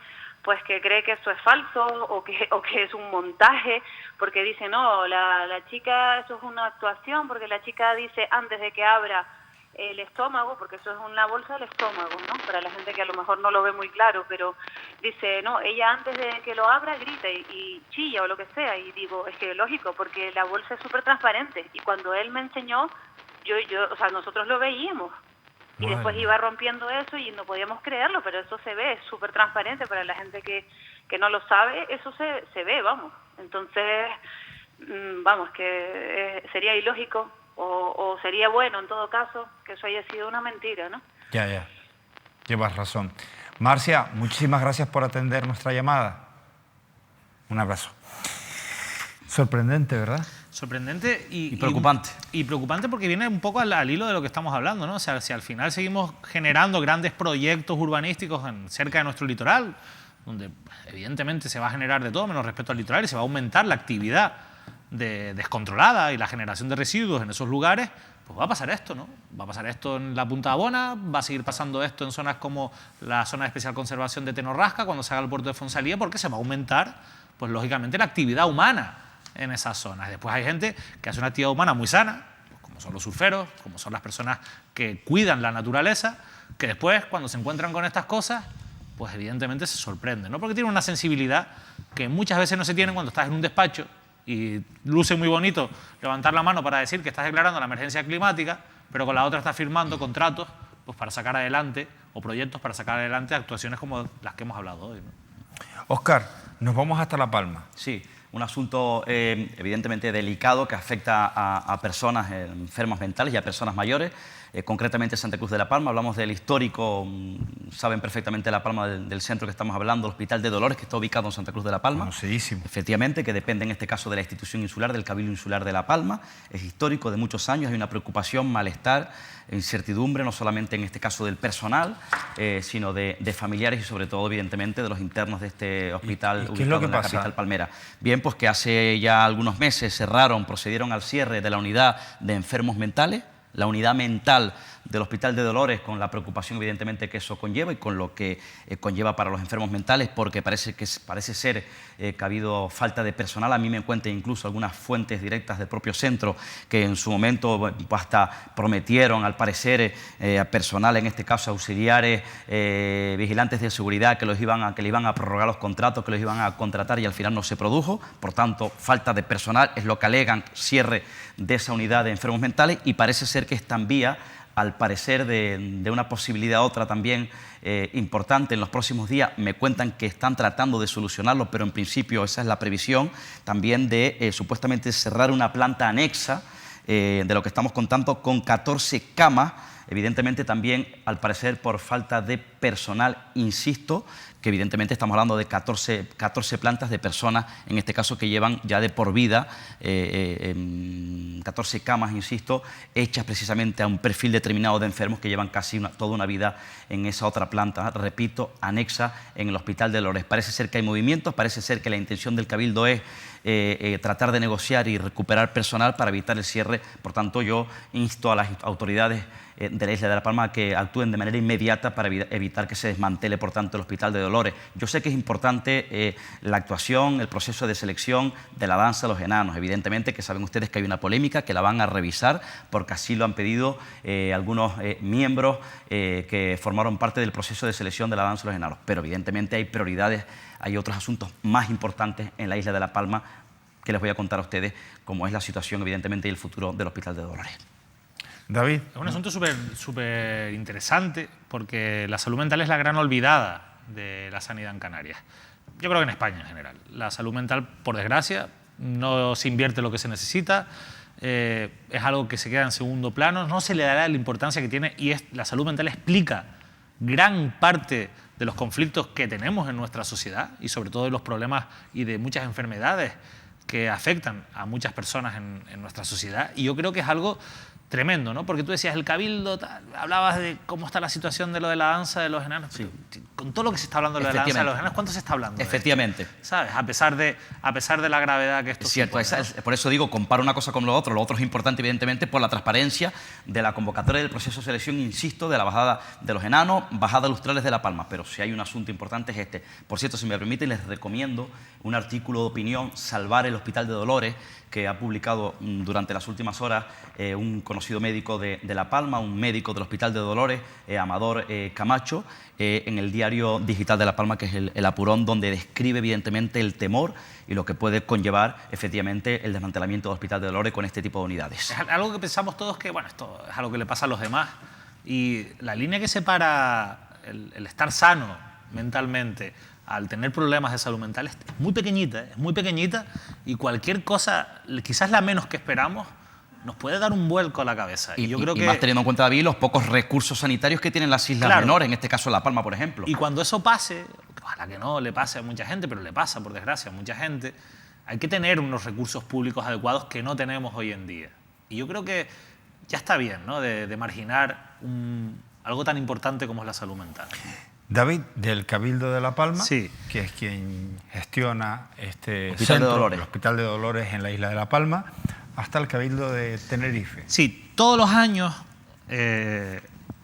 S: pues que cree que eso es falso o que es un montaje, porque dice, no, la chica, eso es una actuación, porque la chica dice antes de que abra el estómago, porque eso es una bolsa del estómago, ¿no? Para la gente que a lo mejor no lo ve muy claro, pero dice, no, ella antes de que lo abra grita y chilla o lo que sea, y digo, es que lógico, porque la bolsa es súper transparente, y cuando él me enseñó, o sea, nosotros lo veíamos, y después iba rompiendo eso y no podíamos creerlo, pero eso se ve, es súper transparente para la gente que no lo sabe, eso se ve, vamos. Entonces, vamos, que sería ilógico o sería bueno en todo caso que eso haya sido una mentira, ¿no?
A: Ya. Llevas razón. Marcia, muchísimas gracias por atender nuestra llamada. Un abrazo. Sorprendente, ¿verdad?
C: Sorprendente
D: y preocupante.
C: Y preocupante porque viene un poco al hilo de lo que estamos hablando, ¿no? O sea, si al final seguimos generando grandes proyectos urbanísticos cerca de nuestro litoral, donde evidentemente se va a generar de todo menos respeto al litoral y se va a aumentar la actividad descontrolada y la generación de residuos en esos lugares, pues va a pasar esto, ¿no? Va a pasar esto en la Punta de Abona, va a seguir pasando esto en zonas como la zona de especial conservación de Tenorrasca, cuando se haga el puerto de Fonsalía, porque se va a aumentar, pues lógicamente, la actividad humana en esas zonas. Después hay gente que hace una actividad humana muy sana, pues como son los surferos, como son las personas que cuidan la naturaleza, que después, cuando se encuentran con estas cosas, pues evidentemente se sorprenden, ¿no? Porque tienen una sensibilidad que muchas veces no se tiene cuando estás en un despacho y luce muy bonito levantar la mano para decir que estás declarando la emergencia climática, pero con la otra estás firmando contratos pues para sacar adelante, o proyectos para sacar adelante actuaciones como las que hemos hablado hoy, ¿no?
A: Óscar, nos vamos hasta La Palma.
D: Sí, un asunto evidentemente delicado que afecta a personas enfermas mentales y a personas mayores. Concretamente Santa Cruz de La Palma, hablamos del histórico, saben perfectamente La Palma del centro que estamos hablando, el Hospital de Dolores, que está ubicado en Santa Cruz de La Palma.
A: Conocidísimo.
D: Efectivamente, que depende en este caso de la institución insular, del Cabildo Insular de La Palma. Es histórico, de muchos años, hay una preocupación, malestar, incertidumbre, no solamente en este caso del personal, sino de familiares y sobre todo, evidentemente, de los internos de este hospital ubicado en la capital palmera. Bien, pues que hace ya algunos meses procedieron al cierre de la unidad de enfermos mentales, la unidad mental del Hospital de Dolores, con la preocupación evidentemente que eso conlleva y con lo que conlleva para los enfermos mentales, porque parece ser que ha habido falta de personal. A mí me cuentan incluso algunas fuentes directas del propio centro que en su momento pues, hasta prometieron, al parecer, a personal, en este caso auxiliares, vigilantes de seguridad, que le iban a prorrogar los contratos, que los iban a contratar, y al final no se produjo. Por tanto, falta de personal es lo que alegan, cierre de esa unidad de enfermos mentales, y parece ser que está en vía, al parecer, de una posibilidad otra también importante en los próximos días. Me cuentan que están tratando de solucionarlo, pero en principio esa es la previsión también de supuestamente cerrar una planta anexa, de lo que estamos contando, con 14 camas, evidentemente también, al parecer, por falta de personal, insisto, que evidentemente estamos hablando de 14 plantas de personas, en este caso, que llevan ya de por vida 14 camas, insisto, hechas precisamente a un perfil determinado de enfermos que llevan casi toda una vida en esa otra planta, repito, anexa en el Hospital de Dolores. Parece ser que hay movimientos, parece ser que la intención del Cabildo es tratar de negociar y recuperar personal para evitar el cierre. Por tanto, yo insto a las autoridades de la isla de La Palma a que actúen de manera inmediata para evitar que se desmantele, por tanto, el Hospital de Dolores. Yo sé que es importante la actuación, el proceso de selección de la danza de los enanos. Evidentemente que saben ustedes que hay una polémica, que la van a revisar, porque así lo han pedido algunos miembros que formaron parte del proceso de selección de la danza de los enanos. Pero evidentemente hay prioridades, hay otros asuntos más importantes en la isla de La Palma que les voy a contar a ustedes, como es la situación, evidentemente, y el futuro del Hospital de Dolores.
A: David.
C: Es un asunto súper interesante, porque la salud mental es la gran olvidada de la sanidad en Canarias. Yo creo que en España en general. La salud mental, por desgracia, no se invierte lo que se necesita, es algo que se queda en segundo plano, no se le dará la importancia que tiene, y la salud mental explica gran parte de los conflictos que tenemos en nuestra sociedad, y sobre todo de los problemas y de muchas enfermedades que afectan a muchas personas en nuestra sociedad. Y yo creo que es algo tremendo, ¿no? Porque tú decías, el Cabildo, hablabas de cómo está la situación de lo de la danza de los enanos. Sí. Con todo lo que se está hablando de la danza de los enanos, ¿cuánto se está hablando?
D: Efectivamente.
C: ¿Sabes? A pesar de la gravedad que esto
D: es cierto,
C: supone, ¿no?
D: Por eso digo, comparo una cosa con lo otro. Lo otro es importante, evidentemente, por la transparencia de la convocatoria del proceso de selección, insisto, de la bajada de los enanos, bajada lustrales de La Palma. Pero si hay un asunto importante es este. Por cierto, si me permiten, les recomiendo un artículo de opinión, Salvar el Hospital de Dolores, que ha publicado durante las últimas horas un conocido médico de La Palma, un médico del Hospital de Dolores, Amador Camacho, en el diario digital de La Palma, que es el Apurón, donde describe evidentemente el temor y lo que puede conllevar efectivamente el desmantelamiento del Hospital de Dolores con este tipo de unidades.
C: Es algo que pensamos todos que, bueno, esto es algo que le pasa a los demás, y la línea que separa el estar sano mentalmente al tener problemas de salud mental es muy pequeñita, y cualquier cosa, quizás la menos que esperamos, nos puede dar un vuelco a la cabeza.
D: Y
C: yo creo que
D: más teniendo en cuenta, David, los pocos recursos sanitarios que tienen las islas menores, en este caso La Palma, por ejemplo.
C: Y cuando eso pase, ojalá que no le pase a mucha gente, pero le pasa, por desgracia, a mucha gente, hay que tener unos recursos públicos adecuados que no tenemos hoy en día. Y yo creo que ya está bien, ¿no?, de marginar algo tan importante como es la salud mental.
A: David, del Cabildo de La Palma,
C: sí,
A: que es quien gestiona este
D: Hospital
A: centro,
D: de Dolores.
A: el Hospital de Dolores en la isla de La Palma, hasta el Cabildo de Tenerife.
C: Sí, todos los años,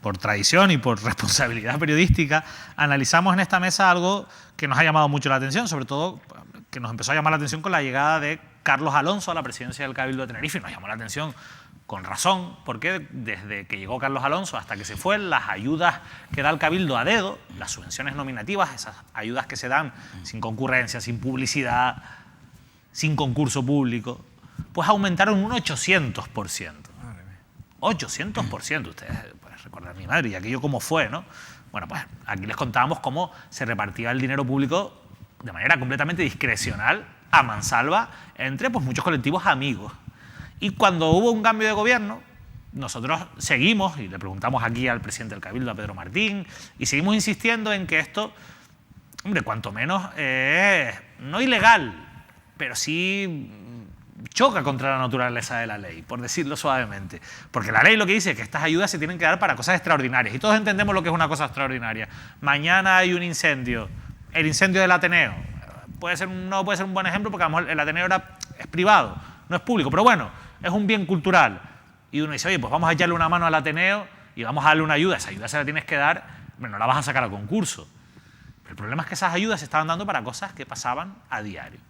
C: por tradición y por responsabilidad periodística, analizamos en esta mesa algo que nos ha llamado mucho la atención, sobre todo que nos empezó a llamar la atención con la llegada de Carlos Alonso a la presidencia del Cabildo de Tenerife. Nos llamó la atención con razón, porque desde que llegó Carlos Alonso hasta que se fue, las ayudas que da el Cabildo a dedo, las subvenciones nominativas, esas ayudas que se dan sin concurrencia, sin publicidad, sin concurso público, pues aumentaron un 800%. 800%, ustedes pueden recordar a mi madre y aquello cómo fue, ¿no? Bueno, pues aquí les contábamos cómo se repartía el dinero público de manera completamente discrecional, a mansalva, entre pues muchos colectivos amigos. Y cuando hubo un cambio de gobierno, nosotros seguimos, y le preguntamos aquí al presidente del Cabildo, a Pedro Martín, y seguimos insistiendo en que esto, hombre, cuanto menos no ilegal, pero sí choca contra la naturaleza de la ley, por decirlo suavemente. Porque la ley lo que dice es que estas ayudas se tienen que dar para cosas extraordinarias, y todos entendemos lo que es una cosa extraordinaria. Mañana hay un incendio, el incendio del Ateneo. No puede ser un buen ejemplo porque a lo mejor el Ateneo es privado, no es público, pero bueno, es un bien cultural. Y uno dice, oye, pues vamos a echarle una mano al Ateneo y vamos a darle una ayuda, esa ayuda se la tienes que dar, bueno, no la vas a sacar a concurso. Pero el problema es que esas ayudas se estaban dando para cosas que pasaban a diario.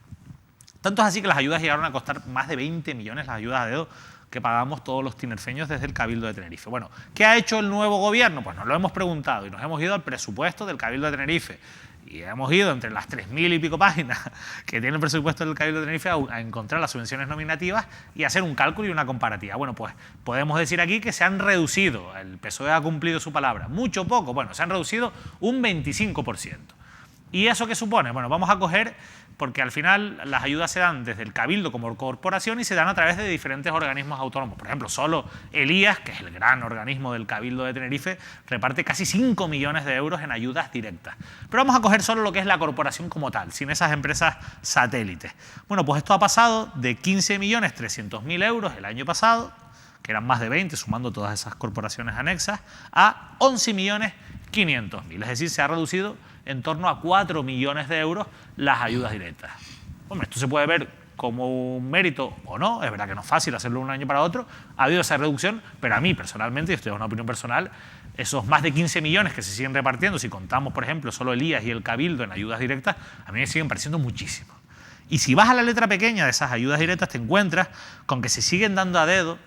C: Tanto es así que las ayudas llegaron a costar más de 20 millones, las ayudas a dedo que pagamos todos los tinerfeños desde el Cabildo de Tenerife. Bueno, ¿qué ha hecho el nuevo gobierno? Pues nos lo hemos preguntado y nos hemos ido al presupuesto del Cabildo de Tenerife. Y hemos ido entre las 3.000 y pico páginas que tiene el presupuesto del Cabildo de Tenerife a encontrar las subvenciones nominativas y hacer un cálculo y una comparativa. Bueno, pues podemos decir aquí que se han reducido, el PSOE ha cumplido su palabra, mucho poco, bueno, se han reducido un 25%. ¿Y eso qué supone? Bueno, vamos a coger, porque al final las ayudas se dan desde el Cabildo como corporación y se dan a través de diferentes organismos autónomos. Por ejemplo, solo Elías, que es el gran organismo del Cabildo de Tenerife, reparte casi 5 millones de euros en ayudas directas. Pero vamos a coger solo lo que es la corporación como tal, sin esas empresas satélites. Bueno, pues esto ha pasado de 15.300.000 euros el año pasado, que eran más de 20, sumando todas esas corporaciones anexas, a 11.500.000. Es decir, se ha reducido en torno a 4 millones de euros las ayudas directas. Hombre, esto se puede ver como un mérito o no, es verdad que no es fácil hacerlo de un año para otro, ha habido esa reducción, pero a mí personalmente, y esto es una opinión personal, esos más de 15 millones que se siguen repartiendo, si contamos, por ejemplo, solo Elías y el Cabildo en ayudas directas, a mí me siguen pareciendo muchísimo. Y si vas a la letra pequeña de esas ayudas directas, te encuentras con que se siguen dando a dedo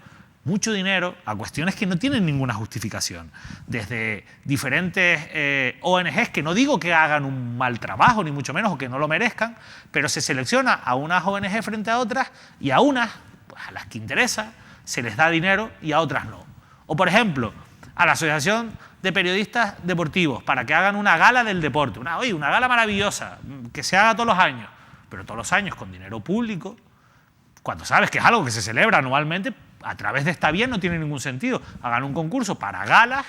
C: mucho dinero a cuestiones que no tienen ninguna justificación. Desde diferentes ONGs, que no digo que hagan un mal trabajo, ni mucho menos, o que no lo merezcan, pero se selecciona a unas ONG frente a otras y a unas, pues a las que interesa, se les da dinero y a otras no. O, por ejemplo, a la Asociación de Periodistas Deportivos para que hagan una gala del deporte. Una gala maravillosa, que se haga todos los años, pero todos los años con dinero público, cuando sabes que es algo que se celebra anualmente, a través de esta vía no tiene ningún sentido. Hagan un concurso para galas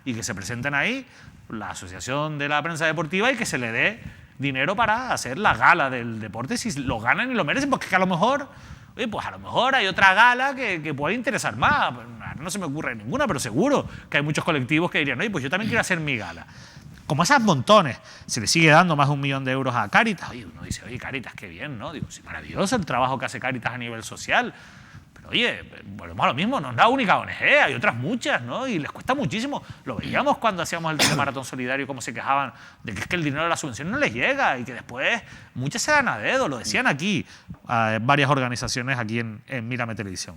C: y que se presenten ahí la Asociación de la Prensa Deportiva y que se le dé dinero para hacer la gala del deporte si lo ganan y lo merecen, porque a lo mejor, pues a lo mejor hay otra gala que puede interesar más. No se me ocurre ninguna, pero seguro que hay muchos colectivos que dirían, pues yo también quiero hacer mi gala. Como esas montones, se le sigue dando más de 1 millón de euros a Cáritas. Uno dice, Cáritas, qué bien, ¿no? Digo, sí, maravilloso el trabajo que hace Cáritas a nivel social. Oye, volvemos a lo mismo, no es la única ONG, hay otras muchas, ¿no? Y les cuesta muchísimo. Lo veíamos cuando hacíamos el telemaratón solidario, cómo se quejaban de que es que el dinero de la subvención no les llega y que después muchas se dan a dedo, lo decían aquí varias organizaciones aquí en Mírame Televisión.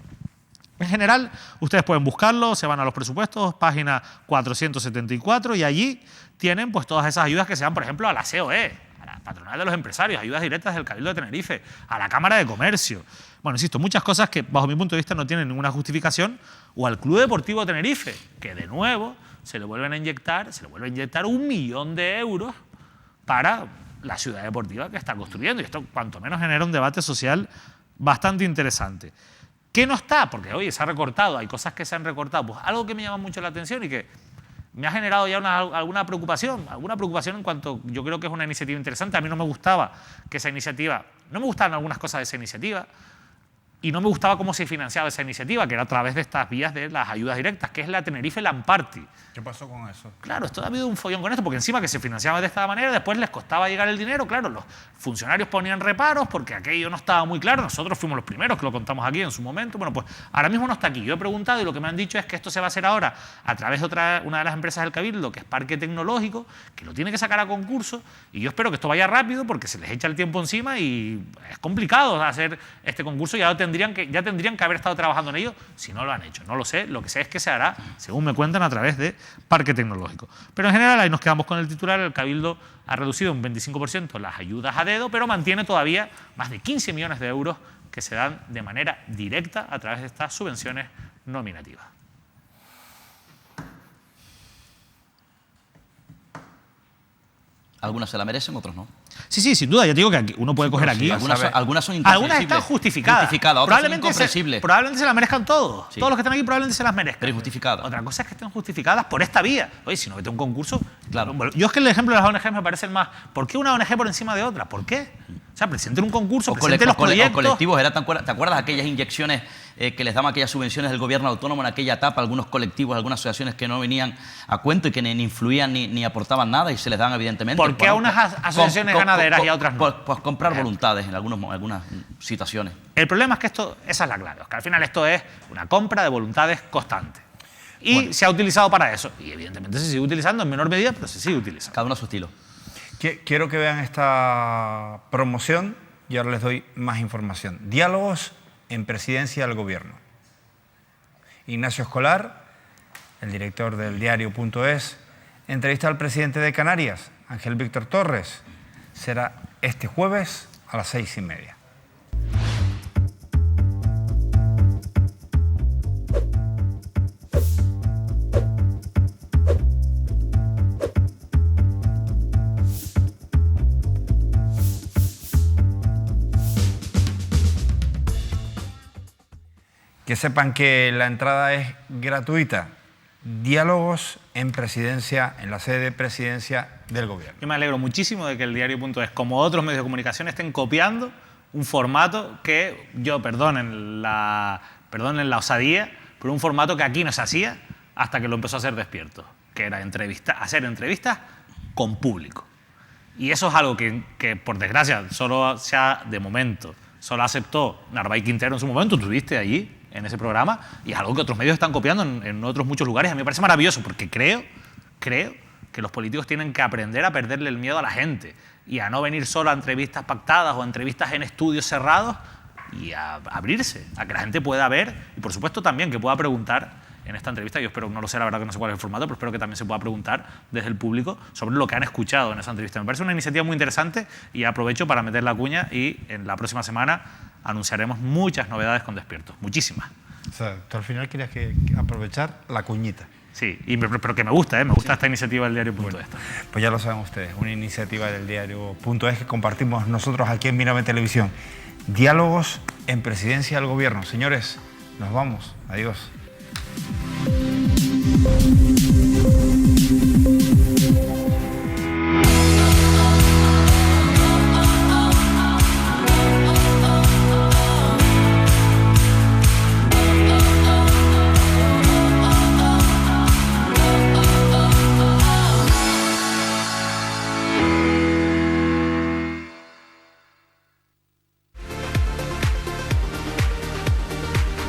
C: En general, ustedes pueden buscarlo, se van a los presupuestos, página 474, y allí tienen pues todas esas ayudas que se dan, por ejemplo, a la COE, a la Patronal de los Empresarios, ayudas directas del Cabildo de Tenerife, a la Cámara de Comercio. Bueno, insisto, muchas cosas que bajo mi punto de vista no tienen ninguna justificación, o al Club Deportivo Tenerife, que de nuevo se le vuelve a inyectar 1 millón de euros para la ciudad deportiva que está construyendo, y esto cuanto menos genera un debate social bastante interesante. ¿Qué no está? Porque, oye, se ha recortado, hay cosas que se han recortado. Pues algo que me llama mucho la atención y que me ha generado ya alguna preocupación en cuanto, yo creo que es una iniciativa interesante. A mí no me gustaba que esa iniciativa, no me gustaban algunas cosas de esa iniciativa, y no me gustaba cómo se financiaba esa iniciativa, que era a través de estas vías de las ayudas directas, que es la Tenerife Land Party.
A: ¿Qué pasó con eso?
C: Claro, esto ha habido un follón con esto, porque encima que se financiaba de esta manera, después les costaba llegar el dinero. Claro, los funcionarios ponían reparos porque aquello no estaba muy claro. Nosotros fuimos los primeros que lo contamos aquí en su momento. Bueno, pues ahora mismo no está aquí. Yo he preguntado y lo que me han dicho es que esto se va a hacer ahora a través de una de las empresas del Cabildo, que es Parque Tecnológico, que lo tiene que sacar a concurso, y yo espero que esto vaya rápido porque se les echa el tiempo encima y es complicado hacer este concurso. Ya tendrían que haber estado trabajando en ello si no lo han hecho. No lo sé, lo que sé es que se hará, según me cuentan, a través de Parque Tecnológico. Pero en general ahí nos quedamos con el titular. El Cabildo ha reducido un 25% las ayudas a dedo, pero mantiene todavía más de 15 millones de euros que se dan de manera directa a través de estas subvenciones nominativas.
D: Algunas se la merecen, otros no.
C: Sí, sin duda. Ya te digo que aquí, uno puede coger aquí.
D: Algunas son incomprensibles.
C: Algunas están justificadas.
D: Otras son incomprensibles.
C: Probablemente se las merezcan todos. Sí. Todos los que están aquí probablemente se las merezcan.
D: Pero injustificadas.
C: Otra cosa es que estén justificadas por esta vía. Oye, si no vete a un concurso...
D: Claro.
C: Yo es que el ejemplo de las ONG me parece el más... ¿Por qué una ONG por encima de otra? ¿Por qué? O sea, presenten un concurso, presenten los proyectos...
D: O colectivos. ¿Te acuerdas aquellas inyecciones que les daban aquellas subvenciones del gobierno autónomo en aquella etapa? Algunos colectivos, algunas asociaciones que no venían a cuento y que ni influían ni aportaban nada y se les dan evidentemente...
C: ¿Por qué a unas asociaciones ganaderas y a otras no?
D: Pues comprar voluntades en algunas situaciones.
C: El problema es que esa es la clave, que al final esto es una compra de voluntades constante. Y se ha utilizado para eso. Y evidentemente se sigue utilizando en menor medida, pero se sigue utilizando.
D: Cada uno a su estilo.
A: Quiero que vean esta promoción y ahora les doy más información. Diálogos en presidencia del gobierno. Ignacio Escolar, el director del diario.es, entrevista al presidente de Canarias, Ángel Víctor Torres. Será este jueves a las 6:30. Que sepan que la entrada es gratuita. Diálogos en presidencia, en la sede de presidencia del gobierno.
C: Yo me alegro muchísimo de que el diario.es, como otros medios de comunicación, estén copiando un formato que, perdonen la osadía, pero un formato que aquí no se hacía hasta que lo empezó a hacer Despierto, que era hacer entrevistas con público. Y eso es algo que por desgracia, de momento, solo aceptó Narváez Quintero en su momento. Tú estuviste allí en ese programa, y es algo que otros medios están copiando en otros muchos lugares. A mí me parece maravilloso, porque creo que los políticos tienen que aprender a perderle el miedo a la gente y a no venir solo a entrevistas pactadas o a entrevistas en estudios cerrados, y a abrirse, a que la gente pueda ver y, por supuesto, también que pueda preguntar en esta entrevista. Yo espero, no lo sé, la verdad que no sé cuál es el formato, pero espero que también se pueda preguntar desde el público sobre lo que han escuchado en esa entrevista. Me parece una iniciativa muy interesante y aprovecho para meter la cuña, y en la próxima semana anunciaremos muchas novedades con Despierto, muchísimas.
A: O sea, tú al final querías aprovechar la cuñita.
C: Sí, pero que me gusta esta iniciativa del diario.es. Bueno,
A: pues ya lo saben ustedes, una iniciativa del diario.es que compartimos nosotros aquí en Mírame Televisión. Diálogos en presidencia del gobierno. Señores, nos vamos. Adiós.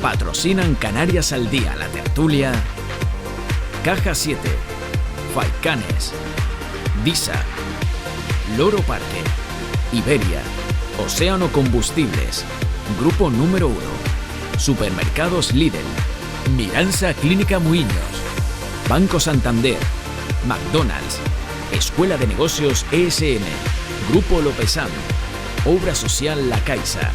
B: Patrocinan Canarias al Día, La Tertulia, Caja 7, Faicanes, Disa, Loro Parque, Iberia, Océano Combustibles, Grupo Número 1, Supermercados Lidl, Miranza Clínica Muiños, Banco Santander, McDonald's, Escuela de Negocios ESN, Grupo Lopezán, Obra Social La Caixa.